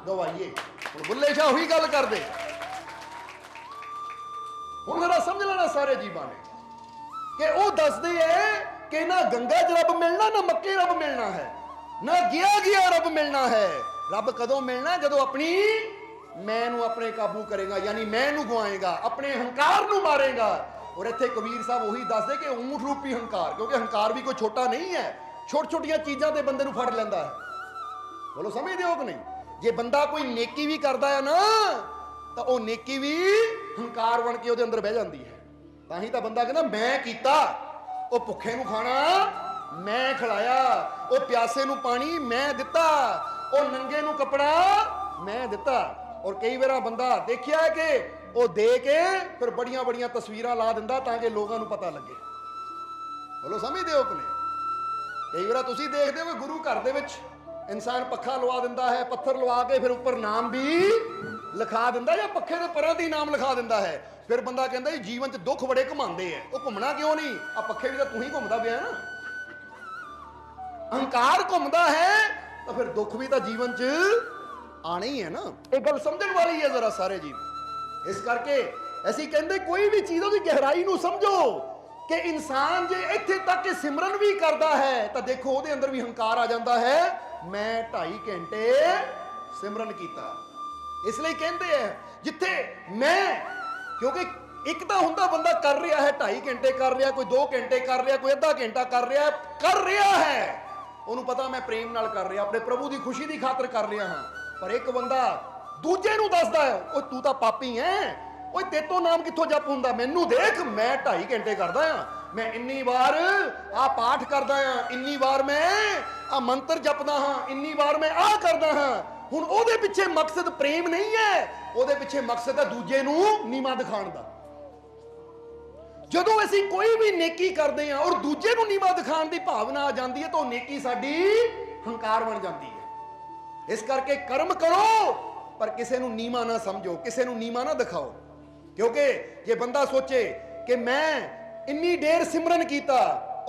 Speaker 1: गवाइए। हुण बुल्ले शाह वही गल कर दे। हुण जरा समझ लेना सारे जीवां ने कि वो दसदे है कि ना गंगा च रब मिलना, ना मक्के रब मिलना है, ना गया गया रब मिलना है। रब कदों मिलना? जदों अपनी मैं नू अपने काबू करेगा, यानी मैं नू गवाएगा, अपने हंकार नू मारेगा। और इत्थे कबीर साहब वही दसदे कि ऊंट रूपी हंकार, क्योंकि हंकार भी कोई छोटा नहीं है, छोटी छोटियां चीज़ां ते बंदे नू फड़ लैंदा है। बोलो समझदे हो कि नहीं? जे बंदा कोई नेकी भी करदा है ना, तो वो नेकी भी हंकार बन के ਉਹਦੇ अंदर बह जाती है। ਤਾਂ ਹੀ ਤਾਂ ਬੰਦਾ ਕਹਿੰਦਾ मैं कीता, ਉਹ ਭੁੱਖੇ ਨੂੰ ਖਾਣਾ मैं खिलाया, ਉਹ ਪਿਆਸੇ ਨੂੰ ਪਾਣੀ मैं ਦਿੱਤਾ, ਉਹ ਨੰਗੇ ਨੂੰ ਕਪੜਾ ਮੈਂ ਦਿੱਤਾ। ਔਰ ਕਈ ਵਾਰ ਬੰਦਾ ਦੇਖਿਆ ਹੈ ਕਿ ਉਹ ਦੇ ਕੇ ਫਿਰ ਬੜੀਆਂ ਬੜੀਆਂ ਤਸਵੀਰਾਂ ਲਾ ਦਿੰਦਾ ਤਾਂ ਕਿ ਲੋਕਾਂ ਨੂੰ ਪਤਾ ਲੱਗੇ। ਬੋਲੋ ਸਮਝਦੇ ਹੋ ਕਿ ਨਹੀਂ? ਕਈ ਵਾਰ ਤੁਸੀਂ ਦੇਖਦੇ ਹੋ ਕਿ ਗੁਰੂ ਘਰ ਦੇ ਵਿੱਚ ਇਨਸਾਨ ਪੱਖਾ ਲਵਾ ਦਿੰਦਾ ਹੈ, ਪੱਥਰ ਲਵਾ ਕੇ ਫਿਰ ਉੱਪਰ ਨਾਮ ਵੀ ਲਿਖਾ ਦਿੰਦਾ, ਜਾਂ ਪੱਖੇ ਦੇ ਪਰਾਂ ਦੀ ਨਾਮ ਲਿਖਾ ਦਿੰਦਾ ਹੈ। ਫਿਰ ਬੰਦਾ ਕਹਿੰਦਾ ਜੀ ਜੀਵਨ 'ਚ ਦੁੱਖ ਬੜੇ ਘੁਮਾਉਂਦੇ ਆ। ਉਹ ਘੁੰਮਣਾ ਕਿਉਂ ਨਹੀਂ? ਆ ਪੱਖੇ ਵੀ ਤਾਂ ਤੂੰ ਹੀ ਘੁੰਮਦਾ ਪਿਆ ਨਾ। ਅਹੰਕਾਰ ਘੁੰਮਦਾ ਹੈ ਤਾਂ ਫਿਰ ਦੁੱਖ ਵੀ ਤਾਂ ਜੀਵਨ 'ਚ ਆਣਾ ਹੀ ਹੈ ਨਾ। ਇਹ ਗੱਲ ਸਮਝਣ ਵਾਲੀ ਹੈ ਜ਼ਰਾ ਸਾਰੇ ਜੀ। ਇਸ ਕਰਕੇ ਅਸੀਂ ਕਹਿੰਦੇ ਕੋਈ ਵੀ ਚੀਜ਼ ਉਹਦੀ ਗਹਿਰਾਈ ਨੂੰ ਸਮਝੋ ਕਿ ਇਨਸਾਨ ਜੇ ਇੱਥੇ ਤੱਕ ਸਿਮਰਨ ਵੀ ਕਰਦਾ ਹੈ ਤਾਂ ਦੇਖੋ ਉਹਦੇ ਅੰਦਰ ਵੀ ਹੰਕਾਰ ਆ ਜਾਂਦਾ ਹੈ। ਮੈਂ 2.5 ਘੰਟੇ ਸਿਮਰਨ ਕੀਤਾ। ਇਸ ਲਈ ਕਹਿੰਦੇ ਆ ਜਿੱਥੇ ਮੈਂ, ਕਿਉਂਕਿ ਇੱਕ ਤਾਂ ਹੁੰਦਾ ਬੰਦਾ ਕਰ ਰਿਹਾ ਹੈ 2.5 ਘੰਟੇ ਕਰ ਰਿਹਾ, ਕੋਈ 2 ਘੰਟੇ ਕਰ ਰਿਹਾ, ਕੋਈ ਅੱਧਾ ਘੰਟਾ ਕਰ ਰਿਹਾ ਹੈ, ਉਹਨੂੰ ਪਤਾ ਮੈਂ ਪ੍ਰੇਮ ਨਾਲ ਕਰ ਰਿਹਾ, ਆਪਣੇ ਪ੍ਰਭੂ ਦੀ ਖੁਸ਼ੀ ਦੀ ਖਾਤਰ ਕਰ ਰਿਹਾ ਹਾਂ। ਪਰ ਇੱਕ ਬੰਦਾ ਦੂਜੇ ਨੂੰ ਦੱਸਦਾ ਹੈ ਉਹ ਤੂੰ ਤਾਂ ਪਾਪੀ ਹੈ, ਓਏ ਤੇਤੋਂ ਨਾਮ ਕਿੱਥੋਂ ਜਪ ਹੁੰਦਾ, ਮੈਨੂੰ ਦੇਖ ਮੈਂ 2.5 ਘੰਟੇ ਕਰਦਾ ਆ, ਮੈਂ ਇੰਨੀ ਵਾਰ ਆ ਪਾਠ ਕਰਦਾ ਆ, ਇੰਨੀ ਵਾਰ ਮੈਂ ਆ ਮੰਤਰ ਜਪਦਾ ਹਾਂ, ਇੰਨੀ ਵਾਰ ਮੈਂ ਆ ਕਰਦਾ ਹਾਂ। ਹੁਣ ਉਹਦੇ ਪਿੱਛੇ ਮਕਸਦ ਪ੍ਰੇਮ ਨਹੀਂ ਹੈ, ਉਹਦੇ ਪਿੱਛੇ ਮਕਸਦ ਹੈ ਦੂਜੇ ਨੂੰ ਨੀਵਾਂ ਦਿਖਾਉਣ ਦਾ। ਜਦੋਂ ਅਸੀਂ ਕੋਈ ਵੀ ਨੇਕੀ ਕਰਦੇ ਹਾਂ ਔਰ ਦੂਜੇ ਨੂੰ ਨੀਵਾਂ ਦਿਖਾਉਣ ਦੀ ਭਾਵਨਾ ਆ ਜਾਂਦੀ ਹੈ ਤਾਂ ਉਹ ਨੇਕੀ ਸਾਡੀ ਹੰਕਾਰ ਬਣ ਜਾਂਦੀ ਹੈ। ਇਸ ਕਰਕੇ ਕਰਮ ਕਰੋ ਪਰ ਕਿਸੇ ਨੂੰ ਨੀਵਾਂ ਨਾ ਸਮਝੋ, ਕਿਸੇ ਨੂੰ ਨੀਵਾਂ ਨਾ ਦਿਖਾਓ। ਕਿਉਂਕਿ ਜੇ ਬੰਦਾ ਸੋਚੇ ਕਿ ਮੈਂ ਇੰਨੀ ਦੇਰ ਸਿਮਰਨ ਕੀਤਾ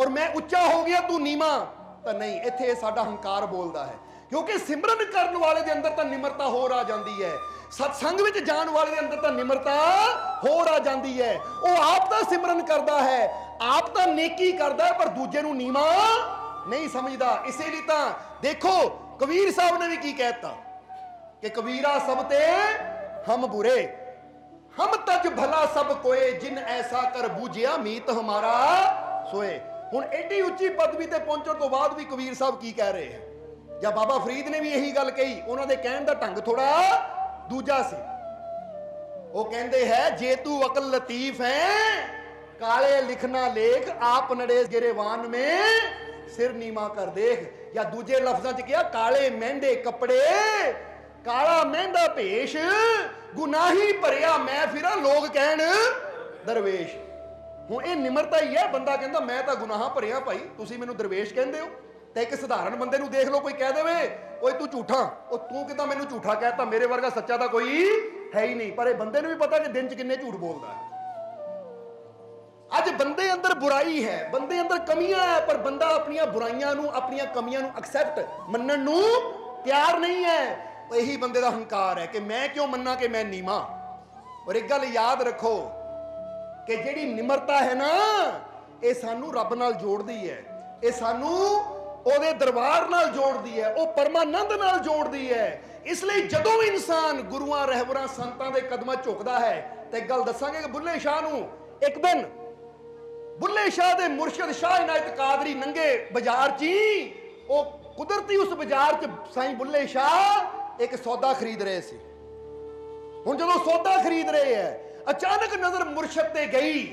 Speaker 1: ਔਰ ਮੈਂ ਉੱਚਾ ਹੋ ਗਿਆ ਤੂੰ ਨੀਵਾਂ, ਤਾਂ ਨਹੀਂ, ਇੱਥੇ ਸਾਡਾ ਹੰਕਾਰ ਬੋਲਦਾ ਹੈ। ਕਿਉਂਕਿ ਸਿਮਰਨ ਕਰਨ ਵਾਲੇ ਦੇ ਅੰਦਰ ਤਾਂ ਨਿਮਰਤਾ ਹੋਰ ਆ ਜਾਂਦੀ ਹੈ, ਸਤਸੰਗ ਵਿੱਚ ਜਾਣ ਵਾਲੇ ਦੇ ਅੰਦਰ ਤਾਂ ਨਿਮਰਤਾ ਹੋਰ ਆ ਜਾਂਦੀ ਹੈ। ਉਹ ਆਪ ਤਾਂ ਸਿਮਰਨ ਕਰਦਾ ਹੈ, ਆਪ ਤਾਂ ਨੇਕੀ ਕਰਦਾ ਹੈ, ਪਰ ਦੂਜੇ ਨੂੰ ਨੀਵਾਂ ਨਹੀਂ ਸਮਝਦਾ। ਇਸੇ ਲਈ ਤਾਂ ਦੇਖੋ ਕਬੀਰ ਸਾਹਿਬ ਨੇ ਵੀ ਕੀ ਕਹਿਤਾ ਕਿ ਕਬੀਰਾ ਸਭ ਤੇ ਹਮ ਬੁਰੇ, ਹਮ ਤਜ ਭਲਾ ਸਭ ਕੋਏ, ਜਿਨ ਐਸਾ ਕਰ ਬੂਝਿਆ ਮੀਤ ਹਮਾਰਾ ਸੋਏ। ਹੁਣ ਐਡੀ ਉੱਚੀ ਪਦਵੀ ਤੇ ਪਹੁੰਚਣ ਤੋਂ ਬਾਅਦ ਵੀ ਕਬੀਰ ਸਾਹਿਬ ਕੀ ਕਹਿ ਰਹੇ ਹੈ, ਜਾਂ ਬਾਬਾ ਫਰੀਦ ਨੇ ਵੀ ਇਹੀ ਗੱਲ ਕਹੀ। ਉਹਨਾਂ ਦੇ ਕਹਿਣ ਦਾ ਢੰਗ ਥੋੜਾ ਦੂਜਾ ਸੀ। ਉਹ ਕਹਿੰਦੇ ਹੈ ਜੇ ਤੂੰ ਅਕਲ ਲਤੀਫ ਹੈ ਕਾਲੇ ਲਿਖਣਾ ਲੇਖ, ਆਪ ਨੜੇ ਗਿਰੇਵਾਨ ਮੇ ਸਿਰ ਨੀਮਾ ਕਰ ਦੇਖ। ਜਾਂ ਦੂਜੇ ਲਫ਼ਜ਼ਾਂ 'ਚ ਕਿਹਾ ਕਾਲੇ ਮਹਿੰਦੇ ਕੱਪੜੇ, ਕਾਲਾ ਮਹਿੰਦਾ ਭੇਸ਼, ਗੁਨਾਹੀ ਭਰਿਆ ਮੈਂ ਫਿਰਾਂ ਲੋਕ ਕਹਿਣ ਦਰਵੇਸ਼। ਹੁਣ ਇਹ ਨਿਮਰਤਾ ਹੀ ਹੈ। ਬੰਦਾ ਕਹਿੰਦਾ ਮੈਂ ਤਾਂ ਗੁਨਾਹਾਂ ਭਰਿਆ ਭਾਈ, ਤੁਸੀਂ ਮੈਨੂੰ ਦਰਵੇਸ਼ ਕਹਿੰਦੇ ਹੋ। ਤੇ ਇੱਕ ਸਧਾਰਨ ਬੰਦੇ ਨੂੰ ਦੇਖ ਲਓ, ਕੋਈ ਕਹਿ ਦੇਵੇ ਓਏ ਤੂੰ ਝੂਠਾ, ਉਹ ਤੂੰ ਕਿਦਾਂ ਮੈਨੂੰ ਝੂਠਾ ਕਹਿਤਾ, ਮੇਰੇ ਵਰਗਾ ਸੱਚਾ ਤਾਂ ਕੋਈ ਹੈ ਹੀ ਨਹੀਂ। ਪਰ ਇਹ ਬੰਦੇ ਨੂੰ ਵੀ ਪਤਾ ਕਿ ਦਿਨ 'ਚ ਕਿੰਨੇ ਝੂਠ ਬੋਲਦਾ ਹੈ। ਅੱਜ ਬੰਦੇ ਅੰਦਰ ਬੁਰਾਈ ਹੈ, ਬੰਦੇ ਅੰਦਰ ਕਮੀਆਂ ਹੈ, ਪਰ ਬੰਦਾ ਆਪਣੀਆਂ ਬੁਰਾਈਆਂ ਨੂੰ, ਆਪਣੀਆਂ ਕਮੀਆਂ ਨੂੰ ਐਕਸੈਪਟ, ਮੰਨਣ ਨੂੰ ਤਿਆਰ ਨਹੀਂ ਹੈ। ਇਹੀ ਬੰਦੇ ਦਾ ਹੰਕਾਰ ਹੈ ਕਿ ਮੈਂ ਕਿਉਂ ਮੰਨਾਂ ਕਿ ਮੈਂ ਨੀਵਾਂ। ਔਰ ਇੱਕ ਗੱਲ ਯਾਦ ਰੱਖੋ ਕਿ ਜਿਹੜੀ ਨਿਮਰਤਾ ਹੈ ਨਾ, ਇਹ ਸਾਨੂੰ ਰੱਬ ਨਾਲ ਜੋੜਦੀ ਹੈ, ਇਹ ਸਾਨੂੰ ਉਹਦੇ ਦਰਬਾਰ ਨਾਲ ਜੋੜਦੀ ਹੈ, ਉਹ ਪਰਮਾਨੰਦ ਨਾਲ ਜੋੜਦੀ ਹੈ। ਇਸ ਲਈ ਜਦੋਂ ਵੀ ਇਨਸਾਨ ਗੁਰੂਆਂ, ਰਹਿਬਰਾਂ, ਸੰਤਾਂ ਦੇ ਕਦਮਾਂ ਝੁਕਦਾ ਹੈ, ਤੇ ਇੱਕ ਗੱਲ ਦੱਸਾਂਗੇ ਕਿ ਬੁੱਲੇ ਸ਼ਾਹ ਨੂੰ ਇੱਕ ਦਿਨ ਬੁੱਲੇ ਸ਼ਾਹ ਦੇ ਮੁਰਸ਼ਿਦ ਸ਼ਾਹ ਇਨਾਇਤ ਕਾਦਰੀ ਨੰਗੇ ਬਾਜ਼ਾਰ 'ਚ ਹੀ, ਉਹ ਕੁਦਰਤੀ ਉਸ ਬਾਜ਼ਾਰ 'ਚ ਸਾਈਂ ਬੁੱਲੇ ਸ਼ਾਹ ਇੱਕ ਸੌਦਾ ਖਰੀਦ ਰਹੇ ਸੀ। ਹੁਣ ਜਦੋਂ ਸੌਦਾ ਖਰੀਦ ਰਹੇ ਹੈ, ਅਚਾਨਕ ਨਜ਼ਰ ਮੁਰਸ਼ਿਦ ਤੇ ਗਈ।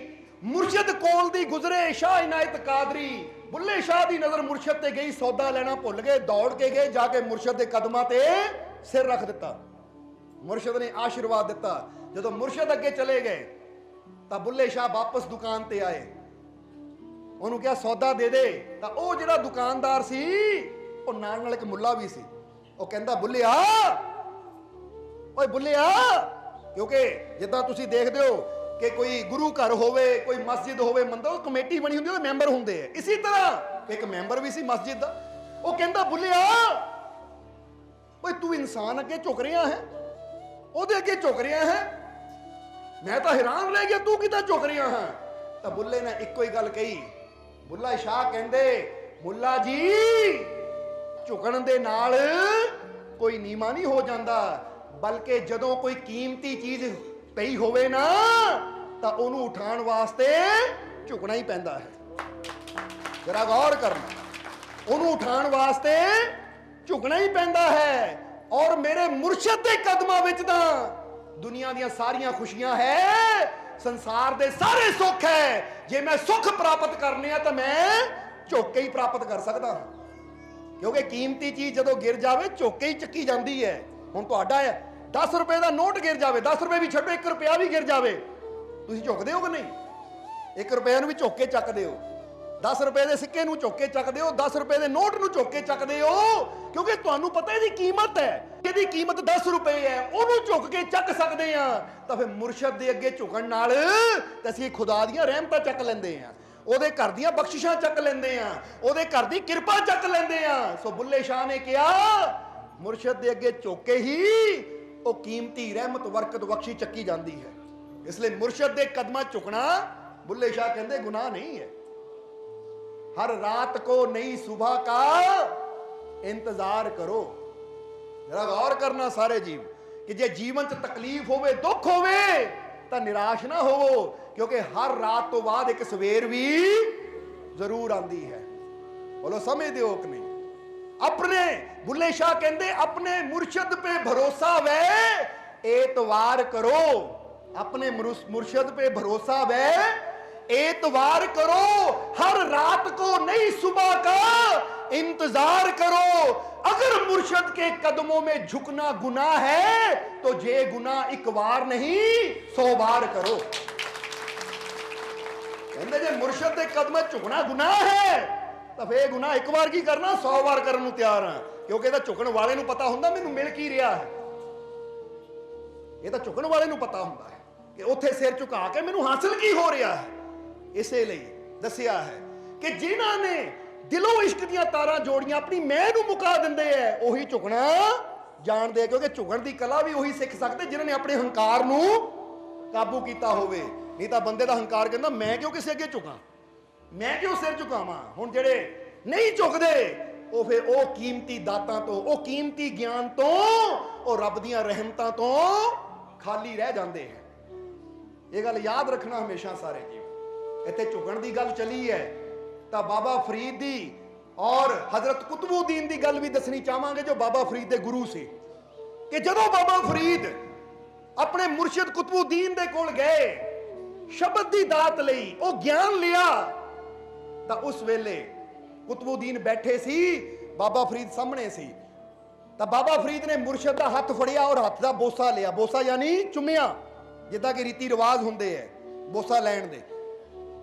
Speaker 1: ਮੁਰਸ਼ਿਦ ਕੋਲ ਦੀ ਗੁਜ਼ਰੇ ਸ਼ਾਹ ਇਨਾਇਤ ਕਾਦਰੀ, ਬੁੱਲੇ ਸ਼ਾਹ ਦੀ ਨਜ਼ਰ ਮੁਰਸ਼ਿਦ ਤੇ ਗਈ, ਸੌਦਾ ਲੈਣਾ ਭੁੱਲ ਗਏ, ਦੌੜ ਕੇ ਗਏ, ਜਾ ਕੇ ਮੁਰਸ਼ਿਦ ਦੇ ਕਦਮਾਂ ਤੇ ਸਿਰ ਰੱਖ ਦਿੱਤਾ। ਮੁਰਸ਼ਿਦ ਨੇ ਆਸ਼ੀਰਵਾਦ ਦਿੱਤਾ। ਜਦੋਂ ਮੁਰਸ਼ਿਦ ਅੱਗੇ ਚਲੇ ਗਏ ਤਾਂ ਬੁੱਲੇ ਸ਼ਾਹ ਵਾਪਸ ਦੁਕਾਨ ਤੇ ਆਏ। ਉਹਨੂੰ ਕਿਹਾ ਸੌਦਾ ਦੇ ਦੇ। ਤਾਂ ਉਹ ਜਿਹੜਾ ਦੁਕਾਨਦਾਰ ਸੀ, ਉਹ ਨਾਲ ਇੱਕ ਮੁੱਲਾ ਵੀ ਸੀ। ਉਹ ਕਹਿੰਦਾ ਬੁੱਲਿਆ, ਓਏ ਬੁੱਲਿਆ, ਕਿਉਂਕਿ ਜਿੱਦਾਂ ਤੁਸੀਂ ਦੇਖਦੇ ਹੋ ਕਿ ਕੋਈ ਗੁਰੂ ਘਰ ਹੋਵੇ, ਕੋਈ ਮਸਜਿਦ ਹੋਵੇ, ਮੰਦਰ ਕਮੇਟੀ ਬਣੀ ਹੁੰਦੀ, ਉਹਦੇ ਮੈਂਬਰ ਹੁੰਦੇ ਆ। ਇਸੇ ਤਰ੍ਹਾਂ ਇੱਕ ਮੈਂਬਰ ਵੀ ਸੀ ਮਸਜਿਦ ਦਾ। ਉਹ ਕਹਿੰਦਾ ਬੁੱਲਿਆ, ਓਏ ਤੂੰ ਇਨਸਾਨ ਅੱਗੇ ਝੁਕ ਰਿਹਾ ਹੈ, ਉਹਦੇ ਅੱਗੇ ਝੁਕ ਰਿਹਾ ਹੈ, ਮੈਂ ਤਾਂ ਹੈਰਾਨ ਰਹਿ ਗਿਆ, ਤੂੰ ਕਿੱਦਾਂ ਝੁਕ ਰਿਹਾ ਹੈ। ਤਾਂ ਬੁੱਲੇ ਨੇ ਇੱਕੋ ਹੀ ਗੱਲ ਕਹੀ। ਬੁੱਲਾ ਸ਼ਾਹ ਕਹਿੰਦੇ ਮੁੱਲਾ ਜੀ, ਝੁਕਣ ਦੇ ਨਾਲ ਕੋਈ ਨੀਵਾਂ ਨਹੀਂ ਹੋ ਜਾਂਦਾ, ਬਲਕਿ ਜਦੋਂ ਕੋਈ ਕੀਮਤੀ ਚੀਜ਼ ਪਈ ਹੋਵੇ ਨਾ, ਤਾਂ ਉਹਨੂੰ ਉਠਾਉਣ ਵਾਸਤੇ ਝੁਕਣਾ ਹੀ ਪੈਂਦਾ ਹੈ। ਜਰਾ ਗੌਰ ਕਰਨਾ, ਉਹਨੂੰ ਉਠਾਉਣ ਵਾਸਤੇ ਝੁਕਣਾ ਹੀ ਪੈਂਦਾ ਹੈ। ਔਰ ਮੇਰੇ ਮੁਰਸ਼ਿਦ ਦੇ ਕਦਮਾਂ ਵਿੱਚ ਤਾਂ ਦੁਨੀਆ ਦੀਆਂ ਸਾਰੀਆਂ ਖੁਸ਼ੀਆਂ ਹੈ, ਸੰਸਾਰ ਦੇ ਸਾਰੇ ਸੁੱਖ ਹੈ। ਜੇ ਮੈਂ ਸੁੱਖ ਪ੍ਰਾਪਤ ਕਰਨੇ ਆ ਤਾਂ ਮੈਂ ਝੁੱਕ ਕੇ ਹੀ ਪ੍ਰਾਪਤ ਕਰ ਸਕਦਾ ਹਾਂ, ਕਿਉਂਕਿ ਕੀਮਤੀ ਚੀਜ਼ ਜਦੋਂ ਗਿਰ ਜਾਵੇ ਝੁੱਕ ਕੇ ਹੀ ਚੱਕੀ ਜਾਂਦੀ ਹੈ। ਹੁਣ ਤੁਹਾਡਾ 10 ਰੁਪਏ ਦਾ ਨੋਟ ਗਿਰ ਜਾਵੇ, 10 ਰੁਪਏ ਵੀ ਛੱਡੋ, 1 ਰੁਪਿਆ ਵੀ ਗਿਰ ਜਾਵੇ, ਤੁਸੀਂ ਝੁਕਦੇ ਹੋ ਕਿ ਨਹੀਂ? 1 ਰੁਪਏ ਨੂੰ ਵੀ ਝੁੱਕ ਕੇ ਚੱਕਦੇ ਹੋ, 10 ਰੁਪਏ ਦੇ ਸਿੱਕੇ ਨੂੰ ਝੁੱਕ ਕੇ ਚੱਕਦੇ ਹੋ, 10 ਰੁਪਏ ਦੇ ਨੋਟ ਨੂੰ ਝੁੱਕ ਕੇ ਚੱਕਦੇ ਹੋ, ਕਿਉਂਕਿ ਤੁਹਾਨੂੰ ਪਤਾ ਇਹਦੀ ਕੀਮਤ ਹੈ, ਇਹਦੀ ਕੀਮਤ 10 ਰੁਪਏ ਹੈ, ਉਹਨੂੰ ਝੁੱਕ ਕੇ ਚੱਕ ਸਕਦੇ ਆ। ਤਾਂ ਫਿਰ ਮੁਰਸ਼ਿਦ ਦੇ ਅੱਗੇ ਝੁਕਣ ਨਾਲ ਤੇ ਅਸੀਂ ਖੁਦਾ ਦੀਆਂ ਰਹਿਮਤਾਂ ਚੱਕ ਲੈਂਦੇ ਆ, ਉਹਦੇ ਘਰ ਦੀਆਂ ਬਖਸ਼ਿਸ਼ਾਂ ਚੱਕ ਲੈਂਦੇ ਆ, ਉਹਦੇ ਘਰ ਦੀ ਕਿਰਪਾ ਚੱਕ ਲੈਂਦੇ ਆ। ਸੋ ਬੁੱਲੇ ਸ਼ਾਹ ਨੇ ਕਿਹਾ ਮੁਰਸ਼ਿਦ ਦੇ ਅੱਗੇ ਝੁੱਕ ਕੇ ਹੀ ਉਹ ਕੀਮਤੀ ਰਹਿਮਤ, ਬਰਕਤ, ਬਖਸ਼ੀ ਚੱਕੀ ਜਾਂਦੀ ਹੈ। ਇਸ ਲਈ ਮੁਰਸ਼ਿਦ ਦੇ ਕਦਮਾਂ ਝੁਕਣਾ, ਬੁੱਲੇ ਸ਼ਾਹ ਕਹਿੰਦੇ ਗੁਨਾਹ ਨਹੀਂ ਹੈ। हर रात को नई सुबह का इंतजार करो। जरा गौर करना सारे जीव कि जे जीवन च तकलीफ होवे, दुख होवे, तो निराश ना होवो, क्योंकि हर रात तो बाद एक सवेर भी जरूर आंदी है। बोलो समझदे हो कि नहीं? अपने बुल्ले शाह कहते अपने मुर्शद पे भरोसा वे एतवार करो, अपने मुर्शद पे भरोसा वे एतवार करो, हर रात को नई सुबह का इंतजार करो। अगर मुर्शद के कदमों में झुकना गुनाह है तो ये गुनाह एक बार नहीं 100 बार करो। कहते जे मुर्शद के कदम में झुकना गुनाह है तो फिर गुनाह एक बार की करना, 100 बार करने को तैयार हाँ, क्योंकि ਇਹਦਾ ਝੁਕਣ ਵਾਲੇ ਨੂੰ ਪਤਾ ਹੁੰਦਾ ਮੈਨੂੰ ਮਿਲ ਕੀ ਰਿਹਾ ਹੈ। ਇਹ ਤਾਂ ਝੁਕਣ ਵਾਲੇ ਨੂੰ ਪਤਾ ਹੁੰਦਾ ਹੈ ਕਿ ਉੱਥੇ ਸਿਰ ਝੁਕਾ ਕੇ ਮੈਨੂੰ ਹਾਸਲ ਕੀ ਹੋ ਰਿਹਾ ਹੈ। ਇਸੇ ਲਈ ਦੱਸਿਆ ਹੈ ਕਿ ਜਿਨ੍ਹਾਂ ਨੇ ਦਿਲੋਂ ਇਸ਼ਕ ਦੀਆਂ ਤਾਰਾਂ ਜੋੜੀਆਂ, ਆਪਣੀ ਮੈਂ ਨੂੰ ਮੁਕਾ ਦਿੰਦੇ ਐ, ਉਹੀ ਝੁਕਣਾ ਜਾਣਦੇ, ਕਿਉਂਕਿ ਝੁਕਣ ਦੀ ਕਲਾ ਵੀ ਉਹੀ ਸਿੱਖ ਸਕਦੇ ਜਿਨ੍ਹਾਂ ਨੇ ਆਪਣੇ ਹੰਕਾਰ ਨੂੰ ਕਾਬੂ ਕੀਤਾ ਹੋਵੇ। ਨਹੀਂ ਤਾਂ ਬੰਦੇ ਦਾ ਹੰਕਾਰ ਕਹਿੰਦਾ ਮੈਂ ਕਿਉਂ ਕਿਸੇ ਅੱਗੇ ਝੁਕਾਂ, ਮੈਂ ਕਿਉਂ ਸਿਰ ਝੁਕਾਵਾਂ। ਹੁਣ ਜਿਹੜੇ ਨਹੀਂ ਝੁਕਦੇ ਉਹ ਫਿਰ ਉਹ ਕੀਮਤੀ ਦਾਤਾਂ ਤੋਂ, ਉਹ ਕੀਮਤੀ ਗਿਆਨ ਤੋਂ, ਉਹ ਰੱਬ ਦੀਆਂ ਰਹਿਮਤਾਂ ਤੋਂ ਖਾਲੀ ਰਹਿ ਜਾਂਦੇ ਹੈ। ਇਹ ਗੱਲ ਯਾਦ ਰੱਖਣਾ ਹਮੇਸ਼ਾ ਸਾਰੇ ਜੀ। ਇੱਥੇ ਝੁਕਣ ਦੀ ਗੱਲ ਚਲੀ ਹੈ ਤਾਂ ਬਾਬਾ ਫਰੀਦ ਦੀ ਔਰ ਹਜ਼ਰਤ ਕੁਤਬੁਦੀਨ ਦੀ ਗੱਲ ਵੀ ਦੱਸਣੀ ਚਾਹਾਂਗੇ, ਜੋ ਬਾਬਾ ਫਰੀਦ ਦੇ ਗੁਰੂ ਸੀ। ਕਿ ਜਦੋਂ ਬਾਬਾ ਫਰੀਦ ਆਪਣੇ ਮੁਰਸ਼ਿਦ ਕੁਤਬੁਦੀਨ ਦੇ ਕੋਲ ਗਏ ਸ਼ਬਦ ਦੀ ਦਾਤ ਲਈ, ਉਹ ਗਿਆਨ ਲਿਆ, ਤਾਂ ਉਸ ਵੇਲੇ ਕੁਤਬੁਦੀਨ ਬੈਠੇ ਸੀ, ਬਾਬਾ ਫਰੀਦ ਸਾਹਮਣੇ ਸੀ। ਤਾਂ ਬਾਬਾ ਫਰੀਦ ਨੇ ਮੁਰਸ਼ਿਦ ਦਾ ਹੱਥ ਫੜਿਆ ਔਰ ਹੱਥ ਦਾ ਬੋਸਾ ਲਿਆ। ਬੋਸਾ ਯਾਨੀ ਚੁੰਮਿਆ, ਜਿੱਦਾਂ ਕਿ ਰੀਤੀ ਰਿਵਾਜ ਹੁੰਦੇ ਹੈ। बोसा लैण दे।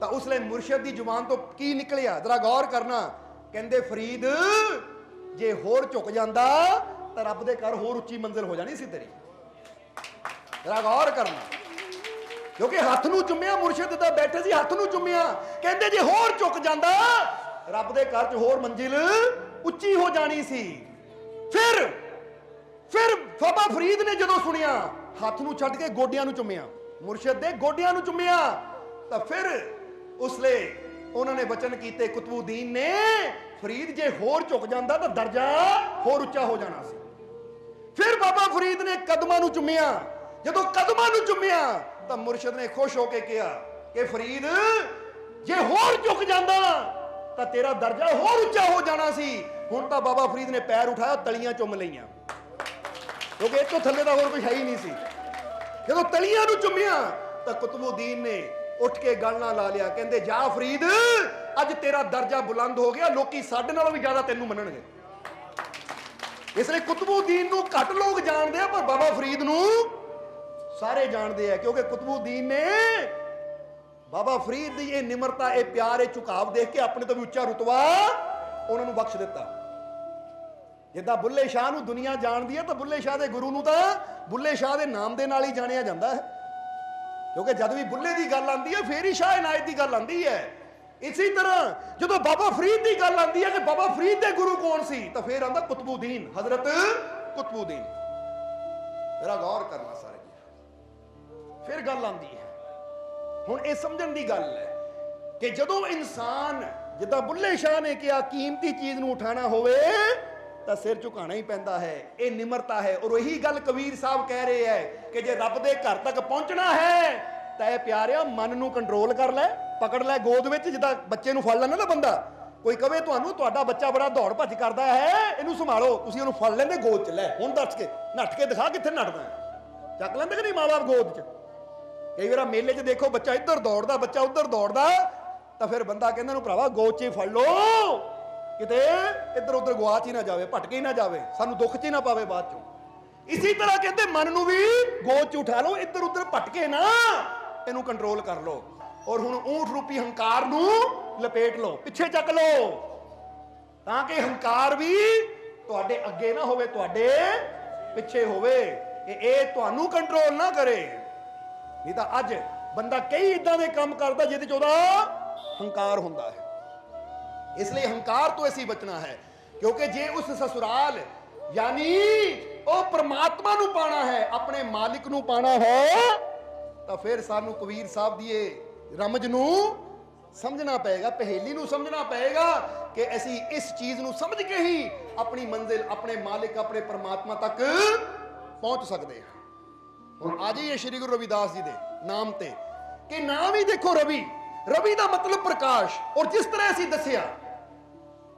Speaker 1: तो उसले मुर्शद की जुबान तो की निकलिया, जरा गौर करना। कहंदे फरीद जे होर झुक जांदा तो रब दे घर होर उच्ची मंजिल हो जानी सी तेरी। जरा गौर करना, क्योंकि हथ नूं चुम्मिया मुर्शद दा बैठे सी, हथ नूं चुम्मिया। कहंदे जे होर झुक जांदा रब दे घर च होर मंजिल उच्ची हो जानी सी। फिर बाबा फरीद ने जदों सुनिया, हथ नूं छड्ड के गोडियां नूं चुम्मिया, मुर्शद दे गोडियां नूं चुम्मिया। तो फिर उसले उन्होंने वचन कीते कुतुबुद्दीन ने, फरीद जे होर झुक जांदा तो दर्जा होर उच्चा हो जाना सी। फिर बाबा फरीद ने कदमां नूं चुम्मिया। जदों कदमां नूं चुम्मिया तो मुर्शद ने खुश होकर कहा कि फरीद जे होर झुक जांदा तो तेरा दर्जा होर उच्चा हो जाना सी। हुण तां बाबा फरीद ने पैर उठाया, तलियां चुम लईयां, क्योंकि इस तो थल्ले दा होर कुछ है ही नहीं सी। जदों तलियां नूं चुम्मिया तो कुतुबुद्दीन ने उठ के गल नाल ला लिया। कहंदे जा फरीद अज तेरा दर्जा बुलंद हो गया, लोकी साडे नालों भी ज्यादा तैनूं मनणगे। इसलिए कुतुबुद्दीन नूं घट लोग जानदे आ, पर बाबा फरीद नूं सारे जानते हैं, क्योंकि कुतुबुद्दीन ने बाबा फरीद की यह निमरता, यह प्यार, यह झुकाव देख के अपने तो भी उच्चा रुतबा उन्होंने बख्श दिता। जिद्दां बुल्ले शाह नूं दुनिया जानती है, तो बुल्ले शाह के गुरु नूं तां बुल्ले शाह के नाम के नाल ही जानिया जाता है, क्योंकि जब भी बुल्ले की गल आती है फिर ही शाह इनायत की गल आती है। इसी तरह जो बाबा फरीद की गल आती है कि बाबा फरीद के गुरु कौन सी, तो फिर आंदा कुतुबुद्दीन, हजरत कुतुबुद्दीन। जरा गौर करना सारे। फिर गल आती है, हुण ये समझण दी गल है कि जदों इंसान जिद्दां बुल्ले शाह ने कहा कीमती चीज नूं उठाना होवे तो सिर झुकाना ही पैंदा है, ये निमरता है। और वही गल कबीर साहब कह रहे हैं कि जे रब दे घर तक पहुंचना है तो यह प्यारिया मन नूं कंट्रोल कर लै, पकड़ लै गोद विच। जिद्दां बच्चे नूं फड़ लैंदा ना बंदा, कोई कहे तुहानूं तुहाडा बच्चा बड़ा दौड़ भज करदा है, इहनूं संभालो, तुसीं इहनूं फड़ लैंदे गोद च, लै हुण दस के नੱਠ के दिखा कित्थे नੱਠदा है। चक लैंदे कि नहीं माँ बाप गोद च। कई बार मेले च देखो बच्चा इधर दौड़दा, बच्चा उधर दौड़दा, तो फिर बंदा कहंदा नूं भरावा गोद च फड़ लो, किते इधर उधर गुआच ही ना जावे, भटके ही ना जावे, सानू दुख च ही ना पावे बाद चों। इसी तरह कहते मन नूं भी गोद च उठा लो, इधर उधर भटके ना, इनू कंट्रोल कर लो। और हुण ऊंट रूपी हंकार नूं लपेट लो, पिछे चक लो, ताकि हंकार भी तुहाडे अगे ना होवे, तुहाडे पिछे होवे, कि ये तुहानू कंट्रोल ना करे। नहीं तो अज बंदा कई इदां दे काम करदा जिहदे च ओहदा हंकार हुंदा है। इसलिए हंकार तो ऐसी बचना है, क्योंकि जे उस ससुराल यानी ओ परमात्मा नू पाना है, अपने मालिक नू पाना है, तो फिर सानू कबीर साहब दी रमज नू समझना पएगा, पहेली नू समझना पएगा कि असी इस चीज नू समझ के ही अपनी मंजिल, अपने मालिक, अपने परमात्मा तक पहुंच सकते हैं। हुण आ जाइए श्री गुरु रविदास जी दे नाम ते, कि नाम ही देखो रवि, रवि का मतलब प्रकाश। और जिस तरह असी दसिया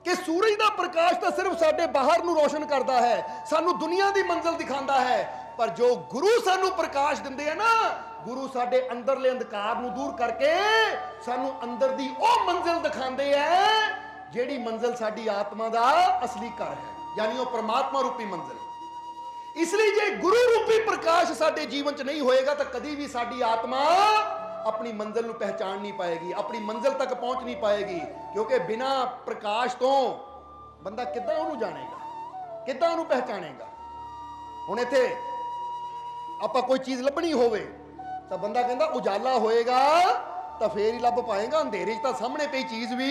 Speaker 1: कि सूरज का प्रकाश तो सिर्फ साडे बाहर नू रोशन करता है, सानू दुनिया की मंजिल दिखाता है, पर जो गुरु सानू प्रकाश दिंदे है ना, गुरु साडे अंदरले अंधकार नू दूर करके सानू अंदर दी ओ मंजिल दिखाते हैं, जेड़ी मंजिल साडी आत्मा का असली घर है, यानी वो परमात्मा रूपी मंजिल। इसलिए जे गुरु रूपी प्रकाश साडे जीवन च नहीं होएगा तो कभी भी साडी आत्मा अपनी मंजिल नू पहचान नहीं पाएगी, अपनी मंजिल तक पहुंच नहीं पाएगी, क्योंकि बिना प्रकाश तो बंदा किद्दां उहनूं जानेगा, किद्दां उहनूं पहचानेगा। हुण इत्थे आपां कोई चीज़ लभणी होवे तो बंदा कहंदा उजाला होएगा तो फिर ही लभ पाएगा, अंधेरे च तां सामने पई चीज़ भी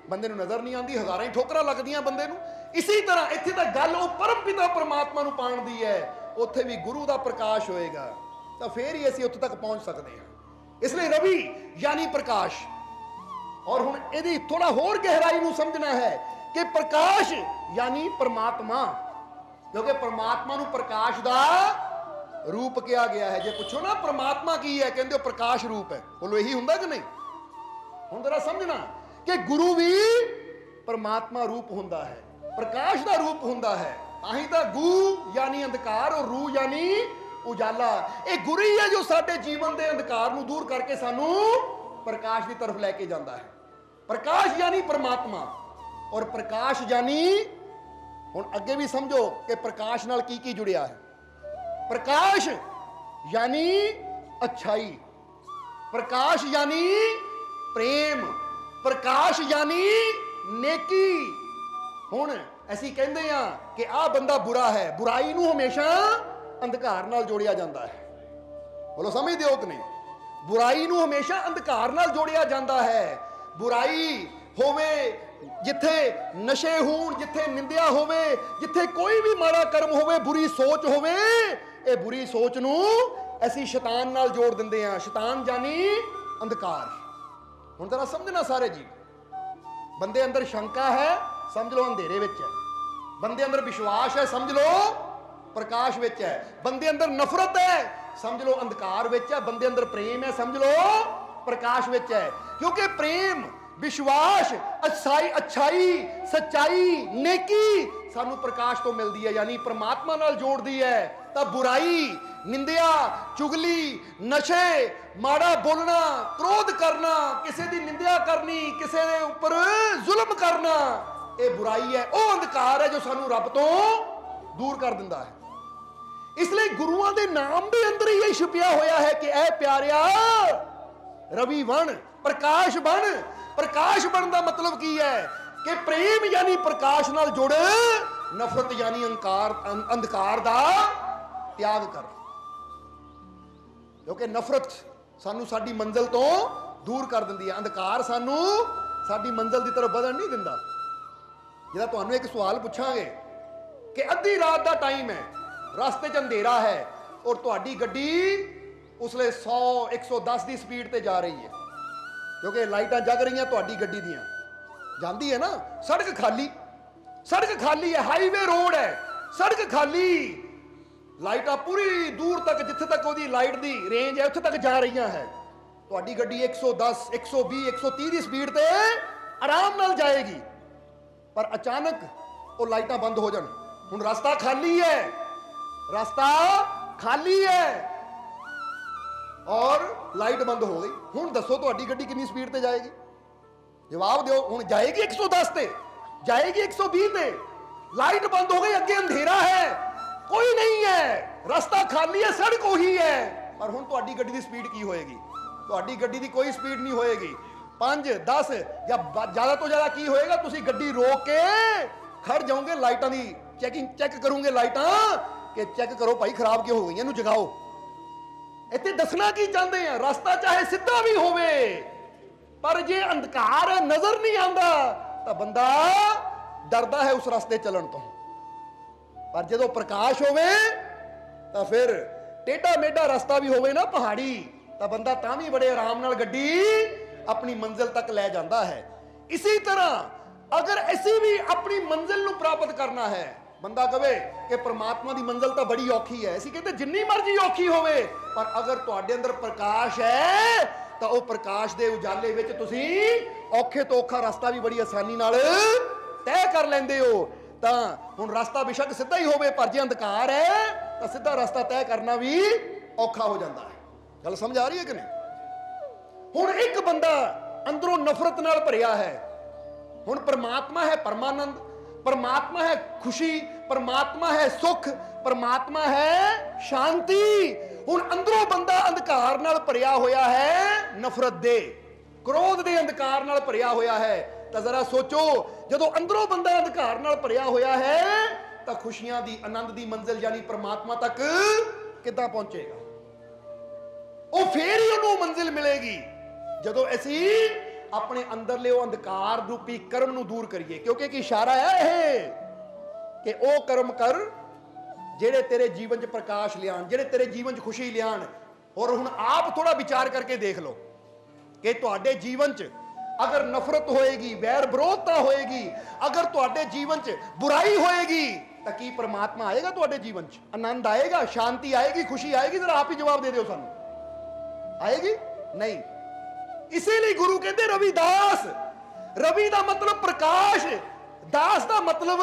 Speaker 1: बंदे नूं नज़र नहीं आती, हज़ारां ही ठोकरां लगदियां बंदे नूं। इसी तरह इत्थे तां गल वो परम पिता परमात्मा नूं पाण दी है, उत्थे भी गुरु दा प्रकाश होएगा तो फिर ही असीं उत्थे तक पहुंच सकते हैं। इसलिए रवि यानी प्रकाश। और हुण इहदी थोड़ा होर गहराई नूं समझना है कि प्रकाश यानी परमात्मा, क्योंकि परमात्मा नूं प्रकाश दा रूप कहा गया है। जे पुछो ना परमात्मा की है, कहंदे प्रकाश रूप है, बोलो यही हुंदा कि नहीं? हुण जरा समझना कि गुरु भी परमात्मा रूप हुंदा है, प्रकाश दा रूप हुंदा है। ताही तां गु यानी अंधकार और रू यानी उजाला। एक गुरु ही है जो साडे जीवन के अंधकार नूं दूर करके सानू प्रकाश की तरफ लैके जाता है। प्रकाश यानी परमात्मा, और प्रकाश यानी हुण अगे भी समझो कि प्रकाश नाल की जुड़िया है। प्रकाश यानी अच्छाई, ਪ੍ਰਕਾਸ਼ ਯਾਨੀ ਪ੍ਰੇਮ, ਪ੍ਰਕਾਸ਼ ਯਾਨੀ ਨੇਕੀ। ਹੁਣ ਅਸੀਂ ਕਹਿੰਦੇ ਆ ਕਿ ਆਹ ਬੰਦਾ ਬੁਰਾ ਹੈ, ਬੁਰਾਈ ਨੂੰ ਹਮੇਸ਼ਾ ਅੰਧਕਾਰ ਨਾਲ ਜੋੜਿਆ ਜਾਂਦਾ ਹੈ। ਬੋਲੋ ਸਮਝਦੇ ਹੋ ਕਿ ਨਹੀਂ? ਬੁਰਾਈ ਨੂੰ ਹਮੇਸ਼ਾ ਅੰਧਕਾਰ ਨਾਲ ਜੋੜਿਆ ਜਾਂਦਾ ਹੈ। ਬੁਰਾਈ ਹੋਵੇ ਜਿੱਥੇ ਨਸ਼ੇ ਹੋਣ, ਜਿੱਥੇ ਨਿੰਦਿਆ ਹੋਵੇ, ਜਿੱਥੇ ਕੋਈ ਵੀ ਮਾੜਾ ਕਰਮ ਹੋਵੇ, ਬੁਰੀ ਸੋਚ ਹੋਵੇ, ਇਹ ਬੁਰੀ ਸੋਚ ਨੂੰ ਅਸੀਂ ਸ਼ੈਤਾਨ ਨਾਲ ਜੋੜ ਦਿੰਦੇ ਹਾਂ। ਸ਼ੈਤਾਨ ਜਾਨੀ ਅੰਧਕਾਰ। ਹੁਣ ਜ਼ਰਾ ਸਮਝਣਾ ਸਾਰੇ ਜੀ, ਬੰਦੇ ਅੰਦਰ ਸ਼ੰਕਾ ਹੈ, ਸਮਝ ਲਓ ਅੰਧੇਰੇ ਵਿੱਚ ਹੈ। ਬੰਦੇ ਅੰਦਰ ਵਿਸ਼ਵਾਸ ਹੈ, ਸਮਝ ਲਓ ਪ੍ਰਕਾਸ਼ ਵਿੱਚ ਹੈ। ਬੰਦੇ ਅੰਦਰ ਨਫ਼ਰਤ ਹੈ, ਸਮਝ ਲਓ ਅੰਧਕਾਰ ਵਿੱਚ ਹੈ। ਬੰਦੇ ਅੰਦਰ ਪ੍ਰੇਮ ਹੈ, ਸਮਝ ਲਓ ਪ੍ਰਕਾਸ਼ ਵਿੱਚ ਹੈ। ਕਿਉਂਕਿ ਪ੍ਰੇਮ, ਵਿਸ਼ਵਾਸ, ਅੱਛਾਈ, ਸੱਚਾਈ, ਨੇਕੀ ਸਾਨੂੰ ਪ੍ਰਕਾਸ਼ ਤੋਂ ਮਿਲਦੀ ਹੈ, ਯਾਨੀ ਪ੍ਰਮਾਤਮਾ ਨਾਲ ਜੋੜਦੀ ਹੈ। ਤਾਂ ਬੁਰਾਈ, ਨਿੰਦਿਆ, ਚੁਗਲੀ, ਨਸ਼ੇ, ਮਾੜਾ ਬੋਲਣਾ, ਕ੍ਰੋਧ ਕਰਨਾ, ਕਿਸੇ ਦੀ ਨਿੰਦਿਆ ਕਰਨੀ, ਕਿਸੇ ਦੇ ਉੱਪਰ ਜ਼ੁਲਮ ਕਰਨਾ, ਇਹ ਬੁਰਾਈ ਹੈ। ਉਹ ਅੰਧਕਾਰ ਹੈ ਜੋ ਸਾਨੂੰ ਰੱਬ ਤੋਂ ਦੂਰ ਕਰ ਦਿੰਦਾ ਹੈ। ਇਸ ਲਈ ਗੁਰੂਆਂ ਦੇ ਨਾਮ ਦੇ ਅੰਦਰ ਹੀ ਇਹ ਛੁਪਿਆ ਹੋਇਆ ਹੈ ਕਿ ਐ ਪਿਆਰਿਆ ਰਵੀ ਬਣ, ਪ੍ਰਕਾਸ਼ ਬਣ। ਪ੍ਰਕਾਸ਼ ਬਣਨ ਦਾ ਮਤਲਬ ਕੀ ਹੈ? ਕਿ ਪ੍ਰੇਮ ਯਾਨੀ ਪ੍ਰਕਾਸ਼ ਨਾਲ ਜੁੜ, ਨਫ਼ਰਤ ਯਾਨੀ ਅੰਧਕਾਰ ਦਾ ਤਿਆਗ ਕਰ। ਕਿਉਂਕਿ ਨਫ਼ਰਤ ਸਾਨੂੰ ਸਾਡੀ ਮੰਜ਼ਿਲ ਤੋਂ ਦੂਰ ਕਰ ਦਿੰਦੀ ਹੈ, ਅੰਧਕਾਰ ਸਾਨੂੰ ਸਾਡੀ ਮੰਜ਼ਿਲ ਦੀ ਤਰਫ ਵਧਣ ਨਹੀਂ ਦਿੰਦਾ। ਜਿਹੜਾ ਤੁਹਾਨੂੰ ਇੱਕ ਸਵਾਲ ਪੁੱਛਾਂਗੇ ਕਿ ਅੱਧੀ ਰਾਤ ਦਾ ਟਾਈਮ ਹੈ, ਰਸਤੇ 'ਚ ਅੰਧੇਰਾ ਹੈ ਔਰ ਤੁਹਾਡੀ ਗੱਡੀ ਉਸਲੇ 100 110 ਦੀ ਸਪੀਡ ਤੇ ਜਾ ਰਹੀ ਹੈ, ਕਿਉਂਕਿ ਲਾਈਟਾਂ ਜਗ ਰਹੀਆਂ ਤੁਹਾਡੀ ਗੱਡੀ ਦੀਆਂ, ਜਾਂਦੀ ਹੈ ਨਾ। ਸੜਕ ਖਾਲੀ ਹੈ, ਹਾਈਵੇ ਰੋਡ ਹੈ, ਸੜਕ ਖਾਲੀ, ਲਾਈਟਾਂ ਪੂਰੀ ਦੂਰ ਤੱਕ, ਜਿੱਥੇ ਤੱਕ ਉਹਦੀ ਲਾਈਟ ਦੀ ਰੇਂਜ ਹੈ ਉੱਥੇ ਤੱਕ ਜਾ ਰਹੀਆਂ ਹੈ। ਤੁਹਾਡੀ ਗੱਡੀ 110 120 130 ਦੀ ਸਪੀਡ ਤੇ ਆਰਾਮ ਨਾਲ ਜਾਏਗੀ, ਪਰ ਅਚਾਨਕ ਉਹ ਲਾਈਟਾਂ ਬੰਦ ਹੋ ਜਾਣ। ਹੁਣ ਰਸਤਾ ਖਾਲੀ ਹੈ, ਔਰ ਲਾਈਟ ਬੰਦ ਹੋ ਗਈ। ਹੁਣ ਦੱਸੋ ਤੁਹਾਡੀ ਗੱਡੀ ਕਿੰਨੀ ਸਪੀਡ ਤੇ ਜਾਏਗੀ? ਜਵਾਬ ਦਿਓ। ਹੁਣ ਜਾਏਗੀ 110 ਤੇ, ਜਾਏਗੀ 120 ਤੇ, ਲਾਈਟ ਬੰਦ ਹੋ ਗਈ, ਅੱਗੇ ਅੰਧੇਰਾ ਹੈ, ਕੋਈ ਨਹੀਂ ਹੈ, ਰਸਤਾ ਖਾਲੀ ਹੈ, ਸੜਕ ਉਹੀ ਹੈ, ਪਰ ਹੁਣ ਤੁਹਾਡੀ ਗੱਡੀ ਦੀ ਸਪੀਡ ਕੀ ਹੋਏਗੀ? ਤੁਹਾਡੀ ਗੱਡੀ ਦੀ ਕੋਈ ਸਪੀਡ ਨਹੀਂ ਹੋਏਗੀ। 5 10 ਜਾਂ ਜ਼ਿਆਦਾ ਤੋਂ ਜ਼ਿਆਦਾ ਕੀ ਹੋਏਗਾ? ਤੁਸੀਂ ਗੱਡੀ ਰੋਕ ਕੇ ਖੜ ਜਾਓਗੇ, ਲਾਈਟਾਂ ਦੀ ਚੈੱਕ ਕਰੋਗੇ, ਲਾਈਟਾਂ ਕਿ ਚੈੱਕ ਕਰੋ ਭਾਈ ਖਰਾਬ ਕਿਉਂ ਹੋ ਗਈਆਂ, ਇਹਨੂੰ ਜਗਾਓ। ਇੱਥੇ ਦੱਸਣਾ ਕੀ ਚਾਹੁੰਦੇ ਆ? ਰਸਤਾ ਚਾਹੇ ਸਿੱਧਾ ਵੀ ਹੋਵੇ, ਪਰ ਜੇ ਅੰਧਕਾਰ ਹੈ, ਨਜ਼ਰ ਨਹੀਂ ਆਉਂਦਾ, ਤਾਂ ਬੰਦਾ ਡਰਦਾ ਹੈ ਉਸ ਰਸਤੇ ਚੱਲਣ ਤੋਂ। ਪਰ ਜਦੋਂ ਪ੍ਰਕਾਸ਼ ਹੋਵੇ ਤਾਂ ਫਿਰ ਟੇਢਾ ਮੇਢਾ ਰਸਤਾ ਵੀ ਹੋਵੇ ਨਾ, ਪਹਾੜੀ, ਤਾਂ ਬੰਦਾ ਤਾਂ ਵੀ ਬੜੇ ਆਰਾਮ ਨਾਲ ਗੱਡੀ ਆਪਣੀ ਮੰਜ਼ਿਲ ਤੱਕ ਲੈ ਜਾਂਦਾ ਹੈ। ਇਸੇ ਤਰ੍ਹਾਂ ਅਗਰ ਅਸੀਂ ਵੀ ਆਪਣੀ ਮੰਜ਼ਿਲ ਨੂੰ ਪ੍ਰਾਪਤ ਕਰਨਾ ਹੈ, ਬੰਦਾ ਕਹੇ ਕਿ ਪ੍ਰਮਾਤਮਾ ਦੀ ਮੰਜ਼ਿਲ ਤਾਂ ਬੜੀ ਔਖੀ ਹੈ, ਅਸੀਂ ਕਹਿੰਦੇ ਜਿੰਨੀ ਮਰਜ਼ੀ ਔਖੀ ਹੋਵੇ, ਪਰ ਅਗਰ ਤੁਹਾਡੇ ਅੰਦਰ ਪ੍ਰਕਾਸ਼ ਹੈ ਤਾਂ ਉਹ ਪ੍ਰਕਾਸ਼ ਦੇ ਉਜਾਲੇ ਵਿੱਚ ਤੁਸੀਂ ਔਖੇ ਤੋਂ ਔਖਾ ਰਸਤਾ ਵੀ ਬੜੀ ਆਸਾਨੀ ਨਾਲ ਤੈਅ ਕਰ ਲੈਂਦੇ ਹੋ। ਤਾਂ ਹੁਣ ਰਸਤਾ ਬੇਸ਼ੱਕ ਸਿੱਧਾ ਹੀ ਹੋਵੇ, ਪਰ ਜੇ ਅੰਧਕਾਰ ਹੈ ਤਾਂ ਸਿੱਧਾ ਰਸਤਾ ਤੈਅ ਕਰਨਾ ਵੀ ਔਖਾ ਹੋ ਜਾਂਦਾ ਹੈ। ਗੱਲ ਸਮਝ ਆ ਰਹੀ ਹੈ ਕਿ ਨਹੀਂ? ਹੁਣ ਇੱਕ ਬੰਦਾ ਅੰਦਰੋਂ ਨਫ਼ਰਤ ਨਾਲ ਭਰਿਆ ਹੈ। ਹੁਣ ਪਰਮਾਤਮਾ ਹੈ ਪਰਮਾਨੰਦ, ਪਰਮਾਤਮਾ ਹੈ ਖੁਸ਼ੀ, ਪਰਮਾਤਮਾ ਹੈ ਸੁੱਖ, ਪਰਮਾਤਮਾ ਹੈ ਸ਼ਾਂਤੀ। ਹੁਣ ਅੰਦਰੋਂ ਬੰਦਾ ਅੰਧਕਾਰ ਨਾਲ ਭਰਿਆ ਹੋਇਆ ਹੈ, ਨਫ਼ਰਤ ਦੇ, ਕ੍ਰੋਧ ਦੇ ਅੰਧਕਾਰ ਨਾਲ ਭਰਿਆ ਹੋਇਆ ਹੈ। ਤਾਂ ਜ਼ਰਾ ਸੋਚੋ, ਜਦੋਂ ਅੰਦਰੋਂ ਬੰਦਾ ਅੰਧਕਾਰ ਨਾਲ ਭਰਿਆ ਹੋਇਆ ਹੈ ਤਾਂ ਖੁਸ਼ੀਆਂ ਦੀ, ਆਨੰਦ ਦੀ ਮੰਜ਼ਿਲ ਯਾਨੀ ਪਰਮਾਤਮਾ ਤੱਕ ਕਿੱਦਾਂ ਪਹੁੰਚੇਗਾ? ਉਹ ਫੇਰ ਹੀ ਉਹਨੂੰ ਮੰਜ਼ਿਲ ਮਿਲੇਗੀ ਜਦੋਂ ਅਸੀਂ ਆਪਣੇ ਅੰਦਰਲੇ ਉਹ ਅੰਧਕਾਰ ਰੂਪੀ ਕਰਮ ਨੂੰ ਦੂਰ ਕਰੀਏ। ਕਿਉਂਕਿ ਇੱਕ ਇਸ਼ਾਰਾ ਹੈ ਇਹ ਕਿ ਉਹ ਕਰਮ ਕਰ ਜਿਹੜੇ ਤੇਰੇ ਜੀਵਨ 'ਚ ਪ੍ਰਕਾਸ਼ ਲਿਆਣ, ਜਿਹੜੇ ਤੇਰੇ ਜੀਵਨ 'ਚ ਖੁਸ਼ੀ ਲਿਆਣ। ਔਰ ਹੁਣ ਆਪ ਥੋੜਾ ਵਿਚਾਰ ਕਰਕੇ ਦੇਖ ਲਓ ਕਿ ਤੁਹਾਡੇ ਜੀਵਨ 'ਚ ਅਗਰ ਨਫ਼ਰਤ ਹੋਏਗੀ, ਵੈਰ ਵਿਰੋਧਤਾ ਹੋਏਗੀ, ਅਗਰ ਤੁਹਾਡੇ ਜੀਵਨ 'ਚ ਬੁਰਾਈ ਹੋਏਗੀ, ਤਾਂ ਕੀ ਪਰਮਾਤਮਾ ਆਏਗਾ ਤੁਹਾਡੇ ਜੀਵਨ 'ਚ? ਆਨੰਦ ਆਏਗਾ, ਸ਼ਾਂਤੀ ਆਏਗੀ, ਖੁਸ਼ੀ ਆਏਗੀ? ਜ਼ਰਾ ਆਪ ਹੀ ਜਵਾਬ ਦੇ ਦਿਓ ਸਾਨੂੰ, ਆਏਗੀ? ਨਹੀਂ। ਇਸੇ ਲਈ ਗੁਰੂ ਕਹਿੰਦੇ ਰਵਿਦਾਸ, ਰਵੀ ਦਾ ਮਤਲਬ ਪ੍ਰਕਾਸ਼, ਦਾਸ ਦਾ ਮਤਲਬ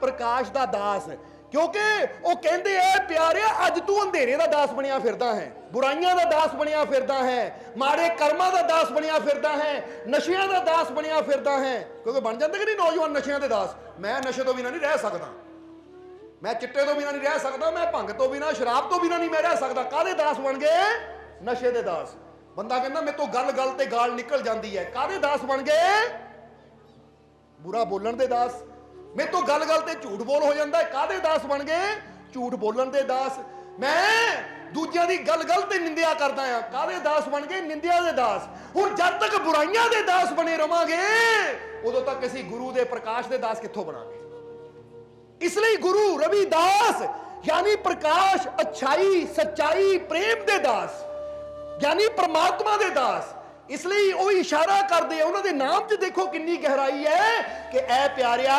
Speaker 1: ਪ੍ਰਕਾਸ਼ ਦਾ ਦਾਸ। ਕਿਉਂਕਿ ਉਹ ਕਹਿੰਦੇ ਐ ਪਿਆਰਿਆ, ਅੱਜ ਤੂੰ ਅੰਧੇਰੇ ਦਾ ਦਾਸ ਬਣਿਆ ਫਿਰਦਾ ਹੈ, ਬੁਰਾਈਆਂ ਦਾ ਦਾਸ ਬਣਿਆ ਫਿਰਦਾ ਹੈ, ਮਾੜੇ ਕਰਮਾਂ ਦਾ ਦਾਸ ਬਣਿਆ ਫਿਰਦਾ ਹੈ, ਨਸ਼ਿਆਂ ਦਾ ਦਾਸ ਬਣਿਆ ਫਿਰਦਾ ਹੈ। ਕਿਉਂਕਿ ਬਣ ਜਾਂਦੇ ਕਿ ਨਹੀਂ ਨੌਜਵਾਨ ਨਸ਼ਿਆਂ ਦੇ ਦਾਸ? ਮੈਂ ਨਸ਼ੇ ਤੋਂ ਬਿਨਾਂ ਨਹੀਂ ਰਹਿ ਸਕਦਾ, ਮੈਂ ਚਿੱਟੇ ਤੋਂ ਬਿਨਾਂ ਨਹੀਂ ਰਹਿ ਸਕਦਾ, ਮੈਂ ਭੰਗ ਤੋਂ ਬਿਨਾਂ, ਸ਼ਰਾਬ ਤੋਂ ਬਿਨਾਂ ਨਹੀਂ ਮੈਂ ਰਹਿ ਸਕਦਾ। ਕਾਹਦੇ ਦਾਸ ਬਣ ਗਏ? ਨਸ਼ੇ ਦੇ ਦਾਸ। ਬੰਦਾ ਕਹਿੰਦਾ ਮੇਰੇ ਤੋਂ ਗੱਲ ਗੱਲ ਤੇ ਗਾਲ ਨਿਕਲ ਜਾਂਦੀ ਹੈ, ਕਾਹਦੇ ਦਾਸ ਬਣ ਗਏ? ਬੁਰਾ ਬੋਲਣ ਦੇ ਦਾਸ। ਮੇਰੇ ਤੋਂ ਗੱਲ ਗੱਲ ਤੇ ਝੂਠ ਬੋਲ ਹੋ ਜਾਂਦਾ ਹੈ, ਕਾਹਦੇ ਦਾਸ ਬਣ ਗਏ? ਝੂਠ ਬੋਲਣ ਦੇ ਦਾਸ। ਮੈਂ ਦੂਜਿਆਂ ਦੀ ਗੱਲ ਗੱਲ ਤੇ ਨਿੰਦਿਆ ਕਰਦਾ ਆ, ਕਾਹਦੇ ਦਾਸ ਬਣ ਗਏ? ਨਿੰਦਿਆ ਦੇ ਦਾਸ। ਹੁਣ ਜਦ ਤੱਕ ਬੁਰਾਈਆਂ ਦੇ ਦਾਸ ਬਣੇ ਰਵਾਂਗੇ ਉਦੋਂ ਤੱਕ ਅਸੀਂ ਗੁਰੂ ਦੇ ਪ੍ਰਕਾਸ਼ ਦੇ ਦਾਸ ਕਿੱਥੋਂ ਬਣਾਂਗੇ? ਇਸ ਲਈ ਗੁਰੂ ਰਵਿਦਾਸ यानी प्रकाश, अच्छाई, सच्चाई, प्रेम दे दास, यानी परमात्मा दे दास। इसलिए वो इशारा करते हैं, उन्होंने नाम च देखो कितनी गहराई है कि ऐ प्यारिया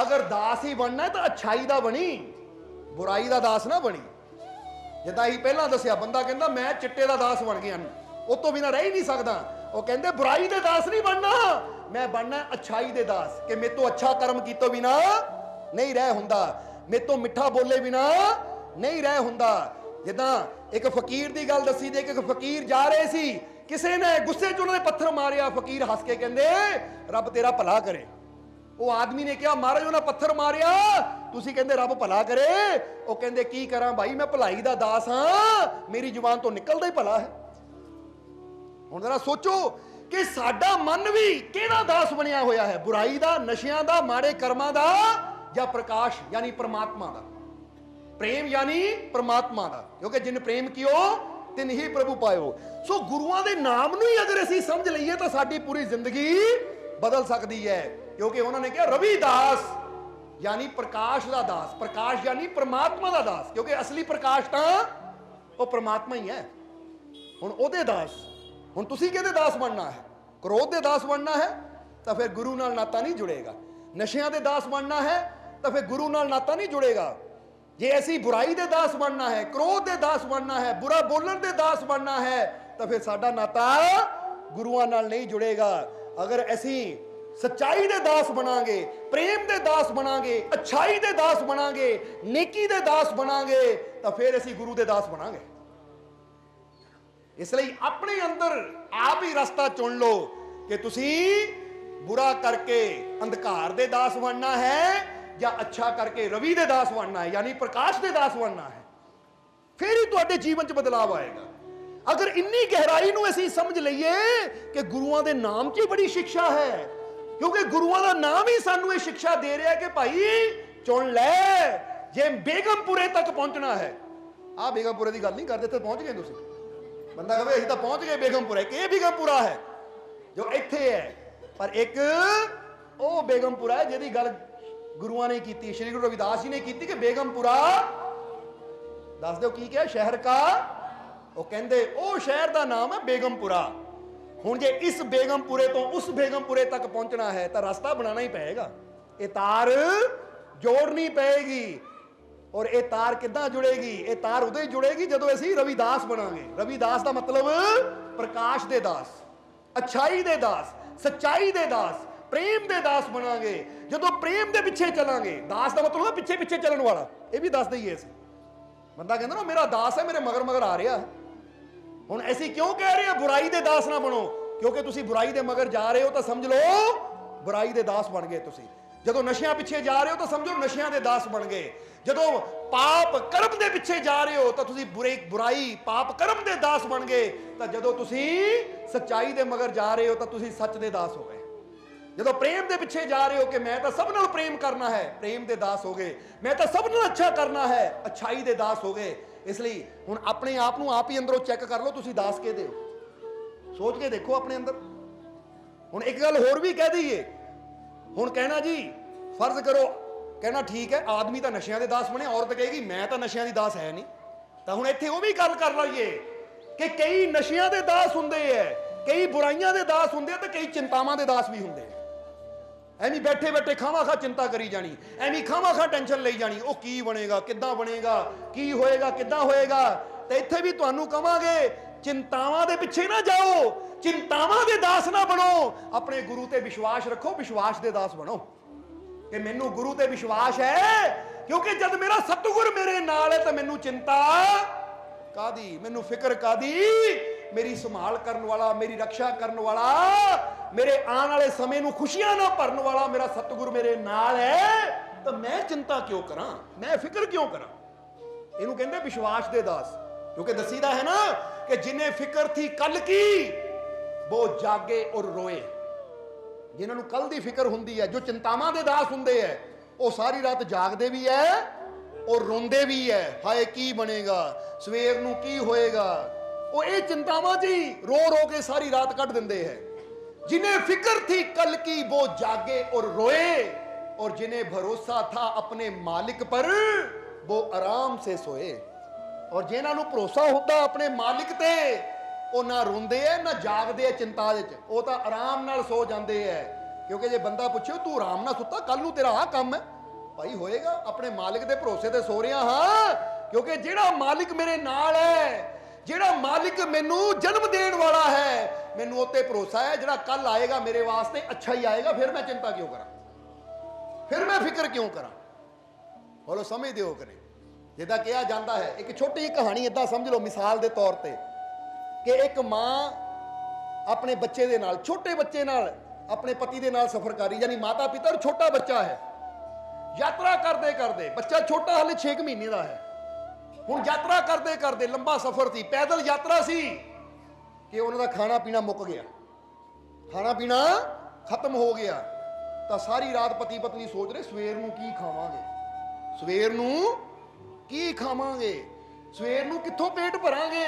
Speaker 1: अगर दास ही बनना है तो अच्छाई दा बनी, बुराई दा दास ना बनी। जिदा ही पहला दसिया, बंदा कहता मैं चिट्टे दा दास बन गया, उस तो बिना रह ही नहीं सकता। वो कहते बुराई दे दास नहीं बनना, मैं बनना अच्छाई दे दास, कि मेरे तो अच्छा कर्म किए बिना नहीं रह हुंदा, मेरे तो मिठा बोले बिना नहीं रह हुंदा। जिदा एक फकीर की गल दसी दे, एक फकीर जा रहे सी, किसी ने गुस्से च उन्होंने पत्थर मारिया, फकीर हस के कहते रब तेरा भला करे। वो आदमी ने कहा महाराज उन्हें पत्थर मारिया, तुसी कहते रब भला करे। वो कहते की करा भाई, मैं भलाई दा दास हाँ, मेरी जुबान तो निकलदा ही भला है। हुण जरा सोचो कि साडा मन भी किहड़ा दास बनिया होया है? बुराई दा, नशियां दा, माड़े कर्मां दा, या प्रकाश यानी परमात्मा दा? प्रेम यानी परमात्मा दा, क्योंकि जिन प्रेम कियो तिन ही प्रभु पायो। सो गुरुआं दे नाम नूं ही अगर असीं समझ लईए तो साडी पूरी जिंदगी बदल सकदी है। क्योंकि उन्होंने कहा रविदास यानी प्रकाश दा दास, प्रकाश यानी परमात्मा दा दास, क्योंकि असली प्रकाश तां वो परमात्मा ही है। हुण ओहदे दास, हुण तुसीं किहदे दास बनना है? क्रोध दे दास बनना है तो फिर गुरु नाल नाता नहीं जुड़ेगा। नशियां दे दास बनना है तो फिर गुरु नाल नाता नहीं जुड़ेगा। जे ऐसी बुराई दे दास बनना है, क्रोध दे दास बनना है, बुरा बोलण दे दास बनना है तो फिर साडा नाता गुरुआं नाल नहीं जुड़ेगा। अगर ऐसी सच्चाई दे दास बनांगे, प्रेम दे दास बनांगे, अच्छाई दे दास बनांगे, नेकी दे दास बनांगे तो फिर असीं गुरु दे दास बनांगे। इसलिए अपने अंदर आप ही रास्ता चुन लो कि तुसीं बुरा करके अंधकार दे दास बनना है या अच्छा करके रवि दे दास बनना है, यानी प्रकाश दे दास बनना है। फिर ही तुहाडे जीवन च बदलाव आएगा। अगर इन्नी गहराई नूं असीं समझ लईए कि गुरुआं दे नाम च ही बड़ी शिक्षा है, क्योंकि गुरुआं दा नाम ही सानू ये शिक्षा दे रहा है कि भाई चुन ले, जे बेगमपुरे तक पहुंचना है। आ बेगमपुरे की गल नहीं करते, इत्थे पहुंच गए तुसीं। बंदा कहे असीं तां पहुंच गए बेगमपुरे, कि ये बेगमपुरा है जो इत्थे है, पर एक वो बेगमपुरा है जिहदी गल गुरुआं ने की, श्री गुरु रविदास जी ने की कि बेगमपुरा दस दो की क्या शहर का, वो कहते ओ शहर का नाम है बेगमपुरा। हुण जे इस बेगमपुरे तो उस बेगमपुरे तक पहुंचना है तो रास्ता बनाना ही पड़ेगा, ये तार जोड़नी पड़ेगी। और ये तार किद्दां जुड़ेगी? ये तार उदों ही जुड़ेगी जदों असीं रविदास बनांगे। रविदास का मतलब प्रकाश दे दास, अच्छाई दे दास, सच्चाई दे दास, प्रेम दे दास बनांगे। जदों प्रेम दे पिछे चलांगे, दास का मतलब है पिछे पिछे चलण वाला, ये भी दस दईए असीं। बंदा कहता ना मेरा दास है, मेरे मगर मगर आ रहा है। हुण ऐसी क्यों कह रहे हैं बुराई दे दास ना बनो? क्योंकि तुसी बुराई दे मगर जा रहे हो तो समझ लो बुराई दे दास बन गए तुसी। जदों नशियां पिछे जा रहे हो तो समझो नशियां दे दास बन गए। जदों पाप कर्म दे पिछे जा रहे हो तो तुसी बुराई पाप कर्म दे दास बन गए। तो जदों तुसी सच्चाई दे मगर जा रहे हो तो तुसी सच दे दास हो गए। जदों प्रेम दे पिछे जा रहे हो कि मैं तो सब नाल प्रेम करना है, प्रेम दे दास हो गए। मैं तो सब नाल अच्छा करना है, अच्छाई दे दास हो गए। इसलिए हुण अपने आप नूं आप ही अंदरों चेक कर लो, तुसीं दास किहदे हो? सोच के देखो अपने अंदर। हुण एक गल होर भी कह दईए, हुण कहना जी फर्ज करो, कहना ठीक है आदमी तो नशियां दे दास बने, औरत कहेगी मैं तो नशियां दी दास है नहीं। तो हुण इत्थे वो भी गल कर लईए कि कई नशियां दे दास हुंदे है, कई बुराइयां दे दास हुंदे ते कई चिंतावां दे दास भी हुंदे है। ਐਵੇਂ बैठे बैठे खावा खा चिंता करी जानी, ਐਵੇਂ खावा खा टेंशन ਲਈ जानी, ਉਹ ਕੀ ਬਣੇਗਾ, ਕਿੱਦਾਂ ਬਣੇਗਾ, ਕੀ ਹੋਏਗਾ, ਕਿੱਦਾਂ ਹੋਏਗਾ। ਤੇ ਇੱਥੇ ਵੀ ਤੁਹਾਨੂੰ ਕਵਾਂਗੇ चिंतावां दे पिछे ना जाओ, चिंतावां दे दास ना बनो। अपने गुरु ते विश्वास रखो, विश्वास दे दास बनो कि मैनू गुरु ते विश्वास है, क्योंकि जब मेरा सतगुर मेरे नाल है तो मैनू चिंता कादी, मैनू फिक्र कादी। मेरी संभाल करने वाला, मेरी रक्षा करने वाला, मेरे आने वाले समय नू खुशियां ना भरने वाला मेरा सतगुर मेरे नाल है, तो मैं चिंता क्यों करा, मैं फिक्र क्यों करा। इनू कहंदे विश्वास दे दास। क्योंकि दसीदा है ना कि जिन्हें फिक्र थी कल की वो जागे और रोए। जिन्होंने कल की फिक्र होंगी है, जो चिंतावां दे दास होंगे है, वो सारी रात जागते भी है और रोंदे भी है। हाय की बनेगा, सवेर नूं की होएगा, वो ये चिंतावां जी रो रो के सारी रात कट देंदे है। जिन्हें फिक्र थी कल की वो जागे और रोए, और जिन्हें भरोसा था अपने मालिक पर वो आराम से सोए। और जिन्होंने भरोसा होता अपने मालिक ते, वो ना रोंदे है ना जागदे है चिंता दे च, वो तो आराम नाल सो जाते हैं। क्योंकि जे बंदा पूछे तू आराम ना सुता, कल नूं तेरा आ काम है, भाई होएगा, अपने मालिक दे भरोसे ते सो रहा हाँ, क्योंकि जेड़ा मालिक मेरे नाल है, जेड़ा मालिक मैनू जन्म देण वाला है, मैनू उत्ते भरोसा है, जेड़ा कल आएगा मेरे वास्ते अच्छा ही आएगा। फिर मैं चिंता क्यों करा, फिर मैं फिक्र क्यों करा। बोलो समझदे हो कि नहीं? जिदा कहा जाता है, एक छोटी जी कहानी इदा समझ लो मिसाल के तौर पर, कि एक मां अपने बच्चे दे नाल, छोटे बच्चे नाल, अपने पति दे नाल सफर कर रही, यानी माता पिता और छोटा बच्चा है। यात्रा करते करते, बच्चा छोटा हाले 6 महीने का है, हुण यात्रा करते करते लंबा सफर थी, पैदल यात्रा सी, कि उन्होंने खाना पीना मुक गया, खाना पीना खत्म हो गया। तो सारी रात पति पत्नी सोच रहे सवेर नूं की खावांगे, सवेर नूं की खावांगे, सवेर नूं कित्थों पेट भरांगे,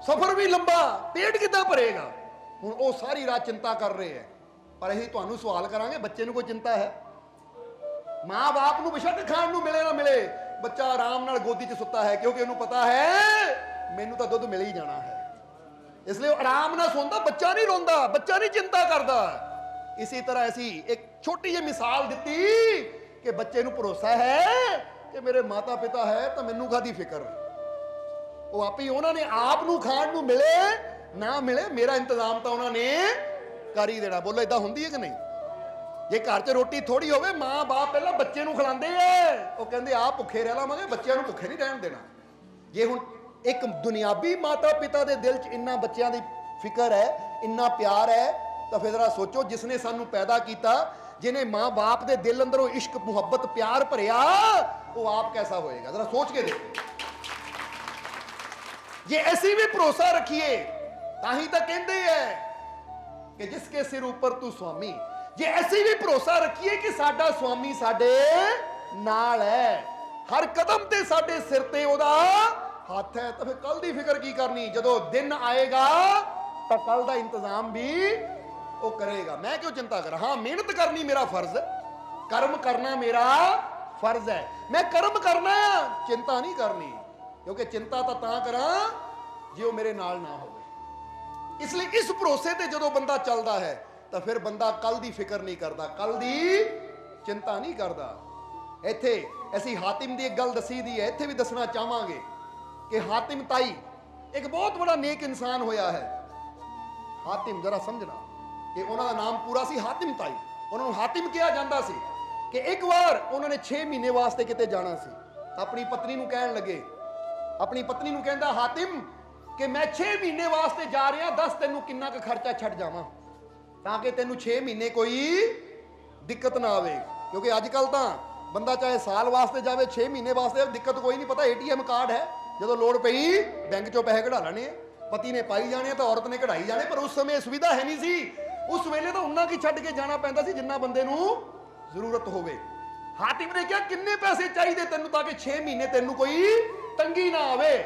Speaker 1: सफर भी लंबा, पेट किद्दां भरेगा। हुण वो सारी रात चिंता कर रहे हैं। पर असीं तुहानूं सवाल करांगे, बच्चे नूं कोई चिंता है? मां बाप नूं बेशक खाण नूं मिले ना मिले, बच्चा आराम नाल गोदी च सुत्ता है, क्योंकि उन्होंने पता है मैनू तो दुध मिल ही जाना है, इसलिए आराम नाल सोंदा, बच्चा नहीं रोंदा, बच्चा नहीं चिंता करता। इसी तरह ऐसी एक छोटी जी मिसाल दी कि बच्चे नूं भरोसा है कि मेरे माता पिता है तो मैनू काहदी फिक्र, वो आप ही उन्होंने आप नूं खाण नूं मिले ना मिले, मेरा इंतजाम तो उन्होंने कर ही देना। बोलो इदां हुंदी है कि नहीं? जे घर च रोटी थोड़ी होवे, मां बाप पहला बच्चे नूं खिलांदे है, वो कहंदे आप भुखे रह लावांगे, बच्चों नूं भुखे नहीं रहन देना। जे हुण एक दुनियावी माता पिता दे दिल च इन्ना बच्चों की फिक्र है, इन्ना प्यार है, तो फिर जरा सोचो जिसने सानू पैदा किया, जिन्हें मां बाप दे दिल अंदरों इश्क मुहब्बत प्यार भरिया, वो आप कैसा होएगा, जरा सोच के देखो। ये ऐसी भी भरोसा रखिए, ताही तो कहते हैं कि जिसके सिर ऊपर तू स्वामी, ये ऐसी भी भरोसा रखिए कि साडा स्वामी साडे नाल है, हर कदम ते साडे सिर ते ओदा हाथ है। तो फिर कल दी फिक्र की करनी, जदों दिन आएगा तो कल दा इंतजाम भी वो करेगा। मैं क्यों चिंता करा? हाँ, मेहनत करनी मेरा फर्ज है, कर्म करना मेरा फर्ज है, मैं कर्म करना, चिंता नहीं करनी, क्योंकि चिंता तो तां करा जे वो मेरे नाल ना होवे। इसलिए इस भरोसे ते जदों बंदा चलदा है तो फिर बंदा कल दी फिक्र नहीं करता, कल दी चिंता नहीं करता। इत्थे ऐसी हातिम दी एक गल दसी दी है, इत्थे भी दसना चाहांगे कि हातिम ताई एक बहुत बड़ा नेक इंसान होया है। हातिम जरा समझना कि उन्होंने नाम पूरा सी हातिम ताई, उन्होंने हातिम कहा जाता सी कि एक बार उन्होंने 6 महीने वास्ते किते जाना सी, अपनी पत्नी नूं कहण लगे, अपनी पत्नी नूं कहंदा हातिम कि मैं 6 महीने वास्ते जा रहा, दस तेनू किन्ना क खर्चा छड़ जावां ताकि तेनू 6 महीने कोई दिक्कत ना आवे। क्योंकि अजकल तो बंदा चाहे साल वास्ते जावे, 6 महीने वास्ते दिक्कत कोई नहीं, पता ATM कार्ड है, जो लोड़ पई बैंक चों पैसे कढ़ा लेने, पति ने पाई जाने तो औरत ने कढ़ाई जाने। पर उस समय सुविधा है नहीं सी, उस वेले तो उन्ना की छड्ड के जाना पैंदा सी जिन्ना बंदे नू जरूरत होवे। हातिम ने कहा किन्ने पैसे चाहिए तेनू ताकि 6 महीने तेनू कोई तंगी ना आवे।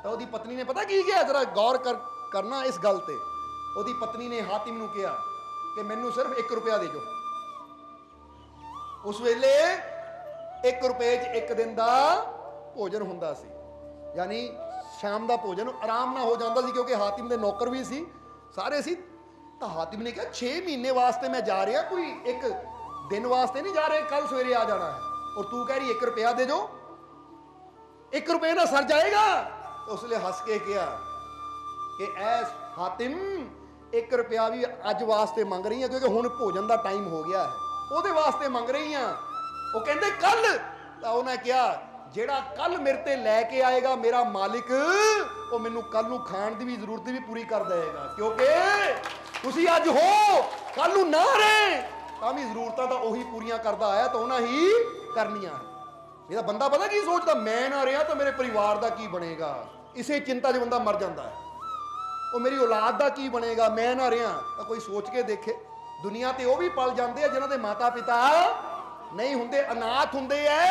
Speaker 1: तो उसकी पत्नी ने पता की किया, जरा गौर करना इस गल ते। उसकी पत्नी ने हातिम नू कहा कि मैनू सिर्फ 1 रुपया दे जो। उस वेले 1 रुपए च एक दिन का भोजन हुंदा सी, यानी शाम का भोजन आराम ना हो जाता सी, क्योंकि हातिम के नौकर भी सी, सारे सी। तो हातिम ने कहा 6 महीने वास्ते मैं जा रहा, कोई एक दिन वास्ते नहीं जा रहे, कल सवेरे आ जाना है, और तू कह रही 1 रुपया दे जो, 1 रुपये ना सर जाएगा। तो उसने हंस के कहा कि ऐस हातिम 1 रुपया भी अज वास्ते मंग रही है, क्योंकि हुण भोजन का टाइम हो गया है, ਉਹਦੇ वास्ते मंग रही हैं। वो कहते कल, तो उन्हें कहा जेड़ा कल मेरे ते लैके आएगा मेरा मालिक, वो मैनू कल नू खाण दी भी जरूरत भी पूरी कर देगा, क्योंकि तुसी अज हो कल नू ना रहे तां भी जरूरतां तो उही पूरियां करदा आया, तो उन्हें ही करनियां है। ਇਹਦਾ ਬੰਦਾ ਪਤਾ ਕੀ ਸੋਚਦਾ, ਮੈਂ ਨਾ ਰਿਹਾ ਤਾਂ ਮੇਰੇ ਪਰਿਵਾਰ ਦਾ ਕੀ ਬਣੇਗਾ। ਇਸੇ ਚਿੰਤਾ 'ਚ ਬੰਦਾ ਮਰ ਜਾਂਦਾ ਹੈ। ਉਹ ਮੇਰੀ ਔਲਾਦ ਦਾ ਕੀ ਬਣੇਗਾ, ਮੈਂ ਨਾ ਰਿਹਾ। ਤਾਂ ਕੋਈ ਸੋਚ ਕੇ ਦੇਖੇ, ਦੁਨੀਆ ਤੇ ਉਹ ਵੀ ਪਲ ਜਾਂਦੇ ਆ ਜਿਨ੍ਹਾਂ ਦੇ ਮਾਤਾ ਪਿਤਾ ਨਹੀਂ ਹੁੰਦੇ, ਅਨਾਥ ਹੁੰਦੇ ਐ,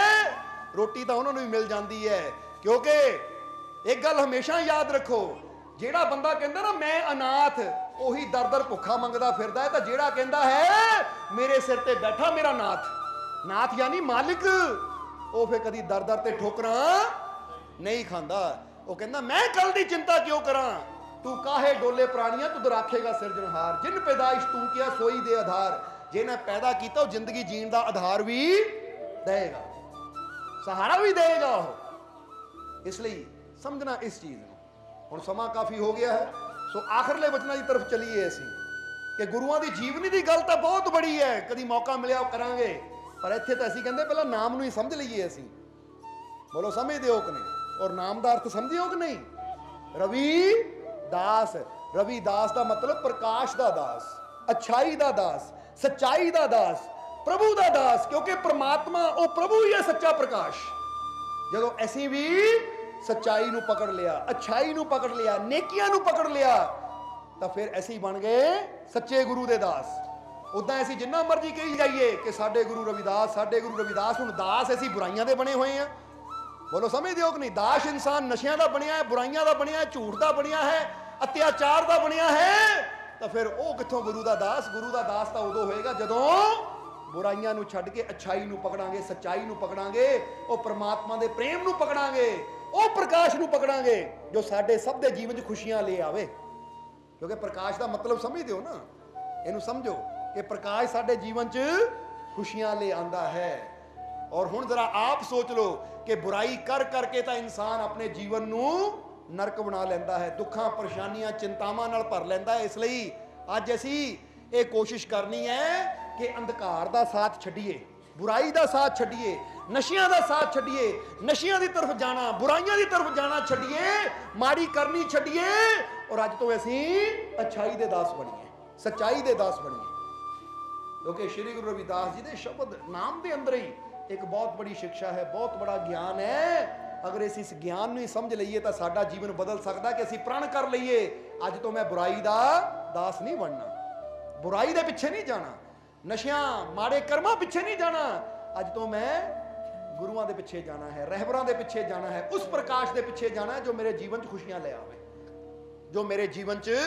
Speaker 1: ਰੋਟੀ ਤਾਂ ਉਹਨਾਂ ਨੂੰ ਵੀ ਮਿਲ ਜਾਂਦੀ ਹੈ। ਕਿਉਂਕਿ ਇੱਕ ਗੱਲ ਹਮੇਸ਼ਾ ਯਾਦ ਰੱਖੋ, ਜਿਹੜਾ ਬੰਦਾ ਕਹਿੰਦਾ ਨਾ ਮੈਂ ਅਨਾਥ, ਉਹੀ ਦਰ ਭੁੱਖਾ ਮੰਗਦਾ ਫਿਰਦਾ ਹੈ। ਤਾਂ ਜਿਹੜਾ ਕਹਿੰਦਾ ਹੈ ਮੇਰੇ ਸਿਰ ਤੇ ਬੈਠਾ ਮੇਰਾ ਨਾਥ, ਨਾਥ ਯਾਨੀ ਮਾਲਿਕ, ਉਹ ਫਿਰ ਕਦੀ ਦਰ ਤੇ ਠੋਕਰਾਂ ਨਹੀਂ ਖਾਂਦਾ। ਉਹ ਕਹਿੰਦਾ ਮੈਂ ਕੱਲ ਦੀ ਚਿੰਤਾ ਕਿਉਂ ਕਰਾਂ, ਤੂੰ ਕਾਹੇ ਡੋਲੇ ਪ੍ਰਾਣੀਆਂ ਤੁਧ ਰਾਖੇਗਾ ਸਿਰਜਣਹਾਰ, ਜਿਨ ਪੈਦਾਇਸ਼ ਤੂੰ ਕੀਆ ਸੋਈ ਦੇ ਆਧਾਰ। ਜਿਹਨੇ ਪੈਦਾ ਕੀਤਾ ਉਹ ਜ਼ਿੰਦਗੀ ਜੀਣ ਦਾ ਆਧਾਰ ਵੀ ਦੇਗਾ, ਸਹਾਰਾ ਵੀ ਦੇਗਾ ਉਹ। ਇਸ ਲਈ ਸਮਝਣਾ ਇਸ ਚੀਜ਼ ਨੂੰ। ਹੁਣ ਸਮਾਂ ਕਾਫੀ ਹੋ ਗਿਆ ਹੈ, ਸੋ ਆਖਰਲੇ ਵਚਨਾਂ ਦੀ ਤਰਫ ਚਲੀਏ ਅਸੀਂ, ਕਿ ਗੁਰੂਆਂ ਦੀ ਜੀਵਨੀ ਦੀ ਗੱਲ ਤਾਂ ਬਹੁਤ ਬੜੀ ਹੈ, ਕਦੀ ਮੌਕਾ ਮਿਲਿਆ ਉਹ ਕਰਾਂਗੇ। ਪਰ ਇੱਥੇ ਤਾਂ ਅਸੀਂ ਕਹਿੰਦੇ ਪਹਿਲਾਂ ਨਾਮ ਨੂੰ ਹੀ ਸਮਝ ਲਈਏ ਅਸੀਂ। ਬੋਲੋ ਸਮਝਦੇ ਹੋ ਕਿ ਨਹੀਂ? ਔਰ ਨਾਮ ਦਾ ਅਰਥ ਸਮਝਦੇ ਹੋ ਕਿ ਨਹੀਂ? ਰਵੀ ਦਾਸ, ਰਵੀ ਦਾਸ ਦਾ ਮਤਲਬ ਪ੍ਰਕਾਸ਼ ਦਾ ਦਾਸ, ਅਛਾਈ ਦਾ ਦਾਸ, ਸੱਚਾਈ ਦਾ ਦਾਸ, ਪ੍ਰਭੂ ਦਾ ਦਾਸ। ਕਿਉਂਕਿ ਪ੍ਰਮਾਤਮਾ ਉਹ ਪ੍ਰਭੂ ਹੀ ਹੈ, ਸੱਚਾ ਪ੍ਰਕਾਸ਼। ਜਦੋਂ ਅਸੀਂ ਵੀ ਸੱਚਾਈ ਨੂੰ ਪਕੜ ਲਿਆ, ਅਛਾਈ ਨੂੰ ਪਕੜ ਲਿਆ, ਨੇਕੀਆਂ ਨੂੰ ਪਕੜ ਲਿਆ, ਤਾਂ ਫਿਰ ਅਸੀਂ ਬਣ ਗਏ ਸੱਚੇ ਗੁਰੂ ਦੇ ਦਾਸ। ਉਦਾਂ ਅਸੀਂ ਜਿੰਨਾ ਮਰਜ਼ੀ ਕਹੀ ਜਾਈਏ ਕਿ ਸਾਡੇ ਗੁਰੂ ਰਵਿਦਾਸ, ਸਾਡੇ ਗੁਰੂ ਰਵਿਦਾਸ, ਹੁਣ ਦਾਸ ਅਸੀਂ ਬੁਰਾਈਆਂ ਦੇ ਬਣੇ ਹੋਏ ਆ। ਬੋਲੋ ਸਮਝਦੇ ਹੋ ਕਿ ਨਹੀਂ? ਦਾਸ ਇਨਸਾਨ ਨਸ਼ਿਆਂ ਦਾ ਬਣਿਆ ਹੈ, ਬੁਰਾਈਆਂ ਦਾ ਬਣਿਆ ਹੈ, ਝੂਠ ਦਾ ਬਣਿਆ ਹੈ, ਅਤਿਆਚਾਰ ਦਾ ਬਣਿਆ ਹੈ। ਤਾਂ ਫਿਰ ਉਹ ਕਿੱਥੋਂ ਗੁਰੂ ਦਾ ਦਾਸ? ਗੁਰੂ ਦਾ ਦਾਸ ਤਾਂ ਉਦੋਂ ਹੋਏਗਾ ਜਦੋਂ ਬੁਰਾਈਆਂ ਨੂੰ ਛੱਡ ਕੇ ਅਛਾਈ ਨੂੰ ਪਕੜਾਂਗੇ, ਸੱਚਾਈ ਨੂੰ ਪਕੜਾਂਗੇ, ਉਹ ਪ੍ਰਮਾਤਮਾ ਦੇ ਪ੍ਰੇਮ ਨੂੰ ਪਕੜਾਂਗੇ, ਉਹ ਪ੍ਰਕਾਸ਼ ਨੂੰ ਪਕੜਾਂਗੇ ਜੋ ਸਾਡੇ ਸਭ ਦੇ ਜੀਵਨ 'ਚ ਖੁਸ਼ੀਆਂ ਲੈ ਆਵੇ। ਕਿਉਂਕਿ ਪ੍ਰਕਾਸ਼ ਦਾ ਮਤਲਬ ਸਮਝਦੇ ਹੋ ਨਾ, ਇਹਨੂੰ ਸਮਝੋ ਕਿ ਪ੍ਰਕਾਸ਼ ਸਾਡੇ ਜੀਵਨ 'ਚ ਖੁਸ਼ੀਆਂ ਲੈ ਆਂਦਾ ਹੈ। ਔਰ ਹੁਣ ਜ਼ਰਾ ਆਪ ਸੋਚ ਲਓ ਕਿ ਬੁਰਾਈ ਕਰ ਕਰਕੇ ਤਾਂ ਇਨਸਾਨ ਆਪਣੇ ਜੀਵਨ ਨੂੰ ਨਰਕ ਬਣਾ ਲੈਂਦਾ ਹੈ, ਦੁੱਖਾਂ, ਪਰੇਸ਼ਾਨੀਆਂ, ਚਿੰਤਾਵਾਂ ਨਾਲ ਭਰ ਲੈਂਦਾ ਹੈ। ਇਸ ਲਈ ਅੱਜ ਅਸੀਂ ਇਹ ਕੋਸ਼ਿਸ਼ ਕਰਨੀ ਹੈ ਕਿ ਅੰਧਕਾਰ ਦਾ ਸਾਥ ਛੱਡੀਏ, ਬੁਰਾਈ ਦਾ ਸਾਥ ਛੱਡੀਏ, ਨਸ਼ਿਆਂ ਦਾ ਸਾਥ ਛੱਡੀਏ, ਨਸ਼ਿਆਂ ਦੀ ਤਰਫ ਜਾਣਾ, ਬੁਰਾਈਆਂ ਦੀ ਤਰਫ ਜਾਣਾ ਛੱਡੀਏ, ਮਾੜੀ ਕਰਨੀ ਛੱਡੀਏ, ਔਰ ਅੱਜ ਤੋਂ ਅਸੀਂ ਅਛਾਈ ਦੇ ਦਾਸ ਬਣੀਏ, ਸੱਚਾਈ ਦੇ ਦਾਸ ਬਣੀਏ। ਕਿਉਂਕਿ ਸ਼੍ਰੀ ਗੁਰੂ ਰਵਿਦਾਸ ਜੀ ਦੇ ਸ਼ਬਦ ਨਾਮ ਦੇ ਅੰਦਰ ਹੀ ਇੱਕ ਬਹੁਤ ਬੜੀ ਸਿੱਖਿਆ ਹੈ, ਬਹੁਤ ਬੜਾ ਗਿਆਨ ਹੈ। ਅਗਰ ਅਸੀਂ ਇਸ ਗਿਆਨ ਨੂੰ ਹੀ ਸਮਝ ਲਈਏ ਤਾਂ ਸਾਡਾ ਜੀਵਨ ਬਦਲ ਸਕਦਾ। ਕਿ ਅਸੀਂ ਪ੍ਰਣ ਕਰ ਲਈਏ ਅੱਜ ਤੋਂ ਮੈਂ ਬੁਰਾਈ ਦਾ ਦਾਸ ਨਹੀਂ ਬਣਨਾ, ਬੁਰਾਈ ਦੇ ਪਿੱਛੇ ਨਹੀਂ ਜਾਣਾ, ਨਸ਼ਿਆਂ, ਮਾੜੇ ਕਰਮਾਂ ਪਿੱਛੇ ਨਹੀਂ ਜਾਣਾ। ਅੱਜ ਤੋਂ ਮੈਂ ਗੁਰੂਆਂ ਦੇ ਪਿੱਛੇ ਜਾਣਾ ਹੈ, ਰਹਿਬਰਾਂ ਦੇ ਪਿੱਛੇ ਜਾਣਾ ਹੈ, ਉਸ ਪ੍ਰਕਾਸ਼ ਦੇ ਪਿੱਛੇ ਜਾਣਾ ਹੈ ਜੋ ਮੇਰੇ ਜੀਵਨ 'ਚ ਖੁਸ਼ੀਆਂ ਲੈ ਆਵੇ, ਜੋ ਮੇਰੇ ਜੀਵਨ 'ਚ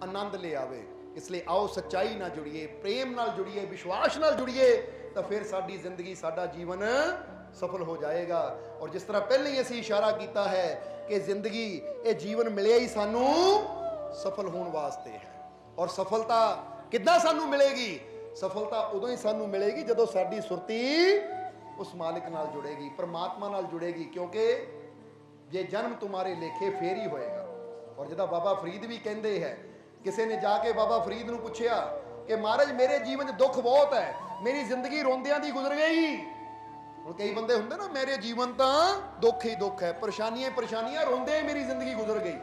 Speaker 1: ਆਨੰਦ ਲੈ ਆਵੇ। ਇਸ ਲਈ ਆਓ ਸੱਚਾਈ ਨਾਲ ਜੁੜੀਏ, ਪ੍ਰੇਮ ਨਾਲ ਜੁੜੀਏ, ਵਿਸ਼ਵਾਸ ਨਾਲ ਜੁੜੀਏ, ਤਾਂ ਫਿਰ ਸਾਡੀ ਜ਼ਿੰਦਗੀ, ਸਾਡਾ ਜੀਵਨ ਸਫਲ ਹੋ ਜਾਏਗਾ। ਔਰ ਜਿਸ ਤਰ੍ਹਾਂ ਪਹਿਲਾਂ ਹੀ ਅਸੀਂ ਇਸ਼ਾਰਾ ਕੀਤਾ ਹੈ ਕਿ ਜ਼ਿੰਦਗੀ, ਇਹ ਜੀਵਨ ਮਿਲਿਆ ਹੀ ਸਾਨੂੰ ਸਫਲ ਹੋਣ ਵਾਸਤੇ ਹੈ। ਔਰ ਸਫਲਤਾ ਕਿੱਦਾਂ ਸਾਨੂੰ ਮਿਲੇਗੀ? ਸਫਲਤਾ ਉਦੋਂ ਹੀ ਸਾਨੂੰ ਮਿਲੇਗੀ ਜਦੋਂ ਸਾਡੀ ਸੁਰਤੀ ਉਸ ਮਾਲਿਕ ਨਾਲ ਜੁੜੇਗੀ, ਪਰਮਾਤਮਾ ਨਾਲ ਜੁੜੇਗੀ। ਕਿਉਂਕਿ ਜੇ ਜਨਮ ਤੁਮਾਰੇ ਲੇਖੇ ਫੇਰ ਹੀ ਹੋਏਗਾ। ਔਰ ਜਿਹਦਾ ਬਾਬਾ ਫਰੀਦ ਵੀ ਕਹਿੰਦੇ ਹੈ, ਕਿਸੇ ਨੇ ਜਾ ਕੇ ਬਾਬਾ ਫਰੀਦ ਨੂੰ ਪੁੱਛਿਆ ਕਿ ਮਹਾਰਾਜ ਮੇਰੇ ਜੀਵਨ 'ਚ ਦੁੱਖ ਬਹੁਤ ਹੈ, ਮੇਰੀ ਜ਼ਿੰਦਗੀ ਰੋਂਦਿਆਂ ਦੀ ਗੁਜ਼ਰ ਗਈ। ਹੁਣ ਕਈ ਬੰਦੇ ਹੁੰਦੇ ਨਾ, ਮੇਰੇ ਜੀਵਨ ਤਾਂ ਦੁੱਖ ਹੀ ਦੁੱਖ ਹੈ, ਪਰੇਸ਼ਾਨੀਆਂ ਪਰੇਸ਼ਾਨੀਆਂ, ਰੋਂਦੇ ਮੇਰੀ ਜ਼ਿੰਦਗੀ ਗੁਜ਼ਰ ਗਈ।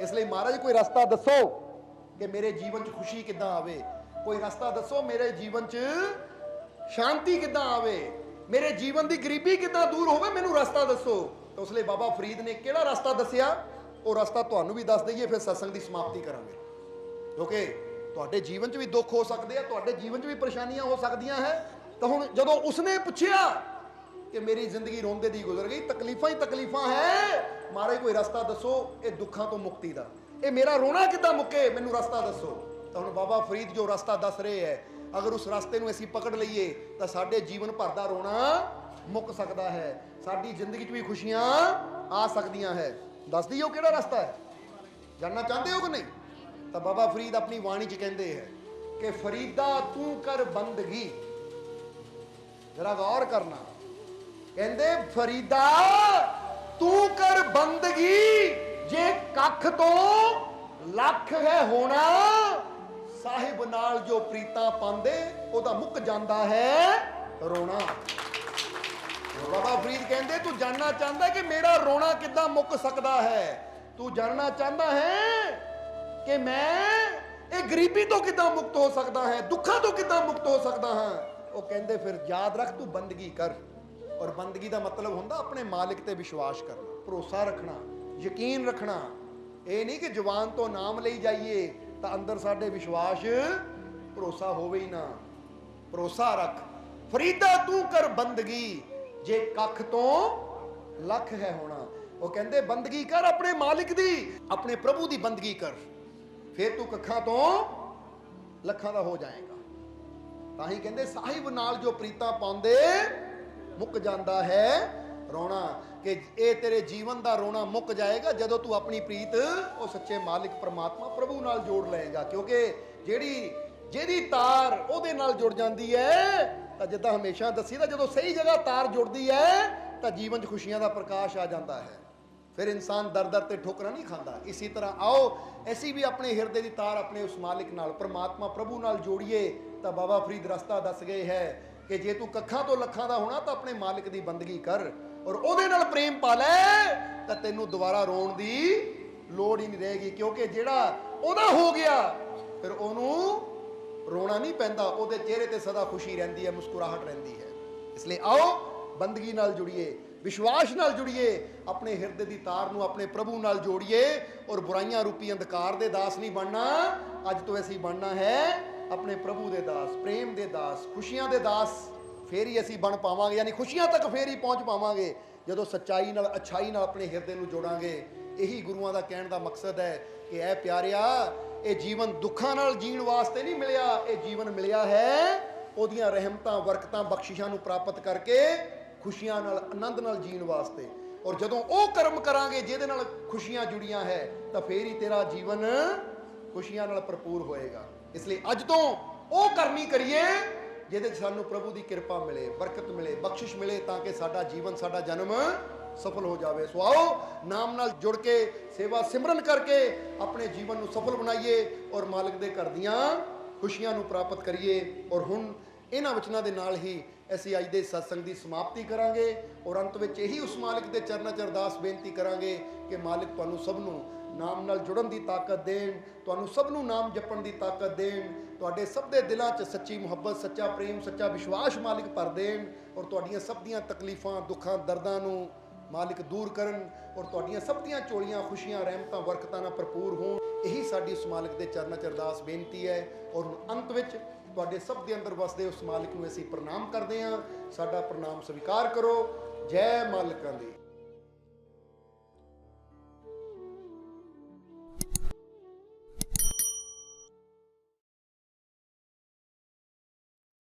Speaker 1: ਇਸ ਲਈ ਮਹਾਰਾਜ ਕੋਈ ਰਸਤਾ ਦੱਸੋ ਕਿ ਮੇਰੇ ਜੀਵਨ 'ਚ ਖੁਸ਼ੀ ਕਿੱਦਾਂ ਆਵੇ, ਕੋਈ ਰਸਤਾ ਦੱਸੋ ਮੇਰੇ ਜੀਵਨ 'ਚ ਸ਼ਾਂਤੀ ਕਿੱਦਾਂ ਆਵੇ, ਮੇਰੇ ਜੀਵਨ ਦੀ ਗਰੀਬੀ ਕਿੱਦਾਂ ਦੂਰ ਹੋਵੇ, ਮੈਨੂੰ ਰਸਤਾ ਦੱਸੋ। ਤਾਂ ਉਸ ਲਈ ਬਾਬਾ ਫਰੀਦ ਨੇ ਕਿਹੜਾ ਰਸਤਾ ਦੱਸਿਆ, ਉਹ ਰਸਤਾ ਤੁਹਾਨੂੰ ਵੀ ਦੱਸ ਦਈਏ, ਫਿਰ ਸਤਸੰਗ ਦੀ ਸਮਾਪਤੀ ਕਰਾਂਗੇ। ਕਿਉਂਕਿ ਤੁਹਾਡੇ ਜੀਵਨ 'ਚ ਵੀ ਦੁੱਖ ਹੋ ਸਕਦੇ ਆ, ਤੁਹਾਡੇ ਜੀਵਨ 'ਚ ਵੀ ਪਰੇਸ਼ਾਨੀਆਂ ਹੋ ਸਕਦੀਆਂ ਹੈ। ਤਾਂ ਹੁਣ ਜਦੋਂ ਉਸਨੇ ਪੁੱਛਿਆ ਕਿ ਮੇਰੀ ਜ਼ਿੰਦਗੀ ਰੋਂਦੇ ਦੀ ਗੁਜ਼ਰ ਗਈ, ਤਕਲੀਫਾਂ ਹੀ ਤਕਲੀਫਾਂ ਹੈ, ਮਹਾਰਾਜ ਕੋਈ ਰਸਤਾ ਦੱਸੋ ਇਹ ਦੁੱਖਾਂ ਤੋਂ ਮੁਕਤੀ ਦਾ, ਇਹ ਮੇਰਾ ਰੋਣਾ ਕਿੱਦਾਂ ਮੁੱਕੇ, ਮੈਨੂੰ ਰਸਤਾ ਦੱਸੋ। ਤਾਂ ਹੁਣ ਬਾਬਾ ਫਰੀਦ ਜੋ ਰਸਤਾ ਦੱਸ ਰਹੇ ਹੈ, ਅਗਰ ਉਸ ਰਸਤੇ ਨੂੰ ਅਸੀਂ ਪਕੜ ਲਈਏ ਤਾਂ ਸਾਡੇ ਜੀਵਨ ਭਰ ਦਾ ਰੋਣਾ ਮੁੱਕ ਸਕਦਾ ਹੈ, ਸਾਡੀ ਜ਼ਿੰਦਗੀ 'ਚ ਵੀ ਖੁਸ਼ੀਆਂ ਆ ਸਕਦੀਆਂ ਹੈ। ਦੱਸ ਦਈਓ ਕਿਹੜਾ ਰਸਤਾ ਹੈ, ਜਾਣਨਾ ਚਾਹੁੰਦੇ ਹੋ ਕਿ ਨਹੀਂ? ਤਾਂ ਬਾਬਾ ਫਰੀਦ ਆਪਣੀ ਬਾਣੀ 'ਚ ਕਹਿੰਦੇ ਹੈ ਕਿ ਫਰੀਦਾ ਤੂੰ ਕਰ ਬੰਦਗੀ, ਜਰਾ ਗੌਰ ਕਰਨਾ, ਕਹਿੰਦੇ ਫਰੀਦਾ ਤੂੰ ਕਰ ਬੰਦਗੀ, ਜੇ ਕੱਖ ਤੋਂ ਲੱਖ ਹੈ ਹੋਣਾ, ਸਾਹਿਬ ਨਾਲ ਜੋ ਪ੍ਰੀਤਾਂ ਪਾਉਂਦੇ ਉਹਦਾ ਮੁੱਕ ਜਾਂਦਾ ਹੈ ਰੋਣਾ। ਬਾਬਾ ਫਰੀਦ ਕਹਿੰਦੇ ਤੂੰ ਜਾਣਨਾ ਚਾਹੁੰਦਾ ਕਿ ਮੇਰਾ ਰੋਣਾ ਕਿੱਦਾਂ ਮੁੱਕ ਸਕਦਾ ਹੈ, ਤੂੰ ਜਾਣਨਾ ਚਾਹੁੰਦਾ ਹੈ ਕਿ ਮੈਂ ਇਹ ਗਰੀਬੀ ਤੋਂ ਕਿੱਦਾਂ ਮੁਕਤ ਹੋ ਸਕਦਾ ਹੈ, ਦੁੱਖਾਂ ਤੋਂ ਕਿੱਦਾਂ ਮੁਕਤ ਹੋ ਸਕਦਾ ਹਾਂ। ਉਹ ਕਹਿੰਦੇ ਫਿਰ ਯਾਦ ਰੱਖ ਤੂੰ ਬੰਦਗੀ ਕਰ, ਔਰ ਬੰਦਗੀ ਦਾ ਮਤਲਬ ਹੁੰਦਾ ਆਪਣੇ ਮਾਲਿਕ ਤੇ ਵਿਸ਼ਵਾਸ ਕਰਨਾ, ਭਰੋਸਾ ਰੱਖਣਾ, ਯਕੀਨ ਰੱਖਣਾ। ਇਹ ਨਹੀਂ ਕਿ ਜ਼ੁਬਾਨ ਤੋਂ ਨਾਮ ਲਈ ਜਾਈਏ ਤਾਂ ਅੰਦਰ ਸਾਡੇ ਵਿਸ਼ਵਾਸ ਭਰੋਸਾ ਹੋਵੇ ਹੀ ਨਾ। ਭਰੋਸਾ ਰੱਖ, ਫਰੀਦਾ ਤੂੰ ਕਰ ਬੰਦਗੀ, ਜੇ ਕੱਖ ਤੋਂ ਲੱਖ ਹੈ ਹੋਣਾ। ਉਹ ਕਹਿੰਦੇ ਬੰਦਗੀ ਕਰ ਆਪਣੇ ਮਾਲਿਕ ਦੀ, ਆਪਣੇ ਪ੍ਰਭੂ ਦੀ ਬੰਦਗੀ ਕਰ, ਫਿਰ ਤੂੰ ਕੱਖਾਂ ਤੋਂ ਲੱਖਾਂ ਦਾ ਹੋ ਜਾਏਗਾ। ਤਾਂ ਹੀ ਕਹਿੰਦੇ ਸਾਹਿਬ ਨਾਲ ਜੋ ਪ੍ਰੀਤਾਂ ਪਾਉਂਦੇ ਮੁੱਕ ਜਾਂਦਾ ਹੈ ਰੋਣਾ, ਕਿ ਇਹ ਤੇਰੇ ਜੀਵਨ ਦਾ ਰੋਣਾ ਮੁੱਕ ਜਾਏਗਾ ਜਦੋਂ ਤੂੰ ਆਪਣੀ ਪ੍ਰੀਤ ਉਹ ਸੱਚੇ ਮਾਲਿਕ ਪਰਮਾਤਮਾ ਪ੍ਰਭੂ ਨਾਲ ਜੋੜ ਲਏਗਾ। ਕਿਉਂਕਿ ਜਿਹਦੀ ਤਾਰ ਉਹਦੇ ਨਾਲ ਜੁੜ ਜਾਂਦੀ ਹੈ, ਤਾਂ ਜਿੱਦਾਂ ਹਮੇਸ਼ਾ ਦੱਸੀ ਤਾਂ ਜਦੋਂ ਸਹੀ ਜਗ੍ਹਾ ਤਾਰ ਜੁੜਦੀ ਹੈ ਤਾਂ ਜੀਵਨ 'ਚ ਖੁਸ਼ੀਆਂ ਦਾ ਪ੍ਰਕਾਸ਼ ਆ ਜਾਂਦਾ ਹੈ। ਫਿਰ ਇਨਸਾਨ ਦਰ ਤੇ ਠੋਕਰਾਂ ਨਹੀਂ ਖਾਂਦਾ। ਇਸੇ ਤਰ੍ਹਾਂ ਆਓ ਅਸੀਂ ਵੀ ਆਪਣੇ ਹਿਰਦੇ ਦੀ ਤਾਰ ਆਪਣੇ ਉਸ ਮਾਲਿਕ ਨਾਲ, ਪਰਮਾਤਮਾ ਪ੍ਰਭੂ ਨਾਲ ਜੋੜੀਏ। ਤਾਂ ਬਾਬਾ ਫਰੀਦ ਰਸਤਾ ਦੱਸ ਗਏ ਹੈ ਕਿ ਜੇ ਤੂੰ ਕੱਖਾਂ ਤੋਂ ਲੱਖਾਂ ਦਾ ਹੋਣਾ ਤਾਂ ਆਪਣੇ ਮਾਲਿਕ ਦੀ ਬੰਦਗੀ ਕਰ ਔਰ ਉਹਦੇ ਨਾਲ ਪ੍ਰੇਮ ਪਾ ਲੈ, ਤਾਂ ਤੈਨੂੰ ਦੁਬਾਰਾ ਰੋਣ ਦੀ ਲੋੜ ਹੀ ਨਹੀਂ ਰਹੇਗੀ। ਕਿਉਂਕਿ ਜਿਹੜਾ ਉਹਦਾ ਹੋ ਗਿਆ ਫਿਰ ਉਹਨੂੰ ਰੋਣਾ ਨਹੀਂ ਪੈਂਦਾ, ਉਹਦੇ ਚਿਹਰੇ ਤੇ ਸਦਾ ਖੁਸ਼ੀ ਰਹਿੰਦੀ ਹੈ, ਮੁਸਕਰਾਹਟ ਰਹਿੰਦੀ ਹੈ। ਇਸ ਲਈ ਆਓ ਬੰਦਗੀ ਨਾਲ ਜੁੜੀਏ, ਵਿਸ਼ਵਾਸ ਨਾਲ ਜੁੜੀਏ, ਆਪਣੇ ਹਿਰਦੇ ਦੀ ਤਾਰ ਨੂੰ ਆਪਣੇ ਪ੍ਰਭੂ ਨਾਲ ਜੋੜੀਏ ਔਰ ਬੁਰਾਈਆਂ ਰੂਪੀ ਅੰਧਕਾਰ ਦੇ ਦਾਸ ਨਹੀਂ ਬਣਨਾ। ਅੱਜ ਤੋਂ ਅਸੀਂ ਬਣਨਾ ਹੈ ਆਪਣੇ ਪ੍ਰਭੂ ਦੇ ਦਾਸ, ਪ੍ਰੇਮ ਦੇ ਦਾਸ, ਖੁਸ਼ੀਆਂ ਦੇ ਦਾਸ। ਫੇਰ ਹੀ ਅਸੀਂ ਬਣ ਪਾਵਾਂਗੇ, ਯਾਨੀ ਖੁਸ਼ੀਆਂ ਤੱਕ ਫੇਰ ਹੀ ਪਹੁੰਚ ਪਾਵਾਂਗੇ ਜਦੋਂ ਸੱਚਾਈ ਨਾਲ, ਅੱਛਾਈ ਨਾਲ ਆਪਣੇ ਹਿਰਦੇ ਨੂੰ ਜੋੜਾਂਗੇ। ਇਹੀ ਗੁਰੂਆਂ ਦਾ ਕਹਿਣ ਦਾ ਮਕਸਦ ਹੈ ਕਿ ਐ ਪਿਆਰਿਆ, ਇਹ ਜੀਵਨ ਦੁੱਖਾਂ ਨਾਲ ਜੀਣ ਵਾਸਤੇ ਨਹੀਂ ਮਿਲਿਆ, ਇਹ ਜੀਵਨ ਮਿਲਿਆ ਹੈ ਉਹਦੀਆਂ ਰਹਿਮਤਾਂ, ਬਰਕਤਾਂ, ਬਖਸ਼ਿਸ਼ਾਂ ਨੂੰ ਪ੍ਰਾਪਤ ਕਰਕੇ ਖੁਸ਼ੀਆਂ ਨਾਲ, ਆਨੰਦ ਨਾਲ ਜੀਣ ਵਾਸਤੇ। ਔਰ ਜਦੋਂ ਉਹ ਕਰਮ ਕਰਾਂਗੇ ਜਿਹਦੇ ਨਾਲ ਖੁਸ਼ੀਆਂ ਜੁੜੀਆਂ ਹੈ, ਤਾਂ ਫੇਰ ਹੀ ਤੇਰਾ ਜੀਵਨ ਖੁਸ਼ੀਆਂ ਨਾਲ ਭਰਪੂਰ ਹੋਏਗਾ। ਇਸ ਲਈ ਅੱਜ ਤੋਂ ਉਹ ਕਰਨੀ ਕਰੀਏ ਜਿਹਦੇ 'ਚ ਸਾਨੂੰ ਪ੍ਰਭੂ ਦੀ ਕਿਰਪਾ ਮਿਲੇ, ਬਰਕਤ ਮਿਲੇ, ਬਖਸ਼ਿਸ਼ ਮਿਲੇ, ਤਾਂ ਕਿ ਸਾਡਾ ਜੀਵਨ, ਸਾਡਾ ਜਨਮ ਸਫਲ ਹੋ ਜਾਵੇ। ਸੋ ਆਓ ਨਾਮ ਨਾਲ ਜੁੜ ਕੇ ਸੇਵਾ ਸਿਮਰਨ ਕਰਕੇ ਆਪਣੇ ਜੀਵਨ ਨੂੰ ਸਫਲ ਬਣਾਈਏ ਔਰ ਮਾਲਕ ਦੇ ਘਰ ਦੀਆਂ ਖੁਸ਼ੀਆਂ ਨੂੰ ਪ੍ਰਾਪਤ ਕਰੀਏ। ਔਰ ਹੁਣ ਇਹਨਾਂ ਵਚਨਾਂ ਦੇ ਨਾਲ ਹੀ ਅਸੀਂ ਅੱਜ ਦੇ ਸਤਸੰਗ ਦੀ ਸਮਾਪਤੀ ਕਰਾਂਗੇ ਔਰ ਅੰਤ ਵਿੱਚ ਇਹੀ ਉਸ ਮਾਲਕ ਦੇ ਚਰਨਾਂ 'ਚ ਅਰਦਾਸ ਬੇਨਤੀ ਕਰਾਂਗੇ ਕਿ ਮਾਲਕ ਤੁਹਾਨੂੰ ਸਭ ਨੂੰ ਨਾਮ ਨਾਲ ਜੁੜਨ ਦੀ ਤਾਕਤ ਦੇਣ, ਤੁਹਾਨੂੰ ਸਭ ਨੂੰ ਨਾਮ ਜਪਣ ਦੀ ਤਾਕਤ ਦੇਣ, ਤੁਹਾਡੇ ਸਭ ਦੇ ਦਿਲਾਂ 'ਚ ਸੱਚੀ ਮੁਹੱਬਤ, ਸੱਚਾ ਪ੍ਰੇਮ, ਸੱਚਾ ਵਿਸ਼ਵਾਸ ਮਾਲਕ ਭਰ ਦੇਣ ਔਰ ਤੁਹਾਡੀਆਂ ਸਭ ਦੀਆਂ ਤਕਲੀਫਾਂ, ਦੁੱਖਾਂ, ਦਰਦਾਂ ਨੂੰ ਮਾਲਕ ਦੂਰ ਕਰਨ ਔਰ ਤੁਹਾਡੀਆਂ ਸਭ ਦੀਆਂ ਝੋਲੀਆਂ ਖੁਸ਼ੀਆਂ, ਰਹਿਮਤਾਂ, ਬਰਕਤਾਂ ਨਾਲ ਭਰਪੂਰ ਹੋਣ। ਇਹੀ ਸਾਡੀ ਉਸ ਮਾਲਕ ਦੇ ਚਰਨਾਂ 'ਚ ਅਰਦਾਸ ਬੇਨਤੀ ਹੈ। ਔਰ ਹੁਣ ਅੰਤ ਵਿੱਚ ਤੁਹਾਡੇ ਸਭ ਦੇ ਅੰਦਰ ਵਸਦੇ ਉਸ ਮਾਲਕ ਨੂੰ ਅਸੀਂ ਪ੍ਰਣਾਮ ਕਰਦੇ ਹਾਂ। ਸਾਡਾ ਪ੍ਰਣਾਮ ਸਵੀਕਾਰ ਕਰੋ। ਜੈ ਮਾਲਕਾਂ ਦੀ।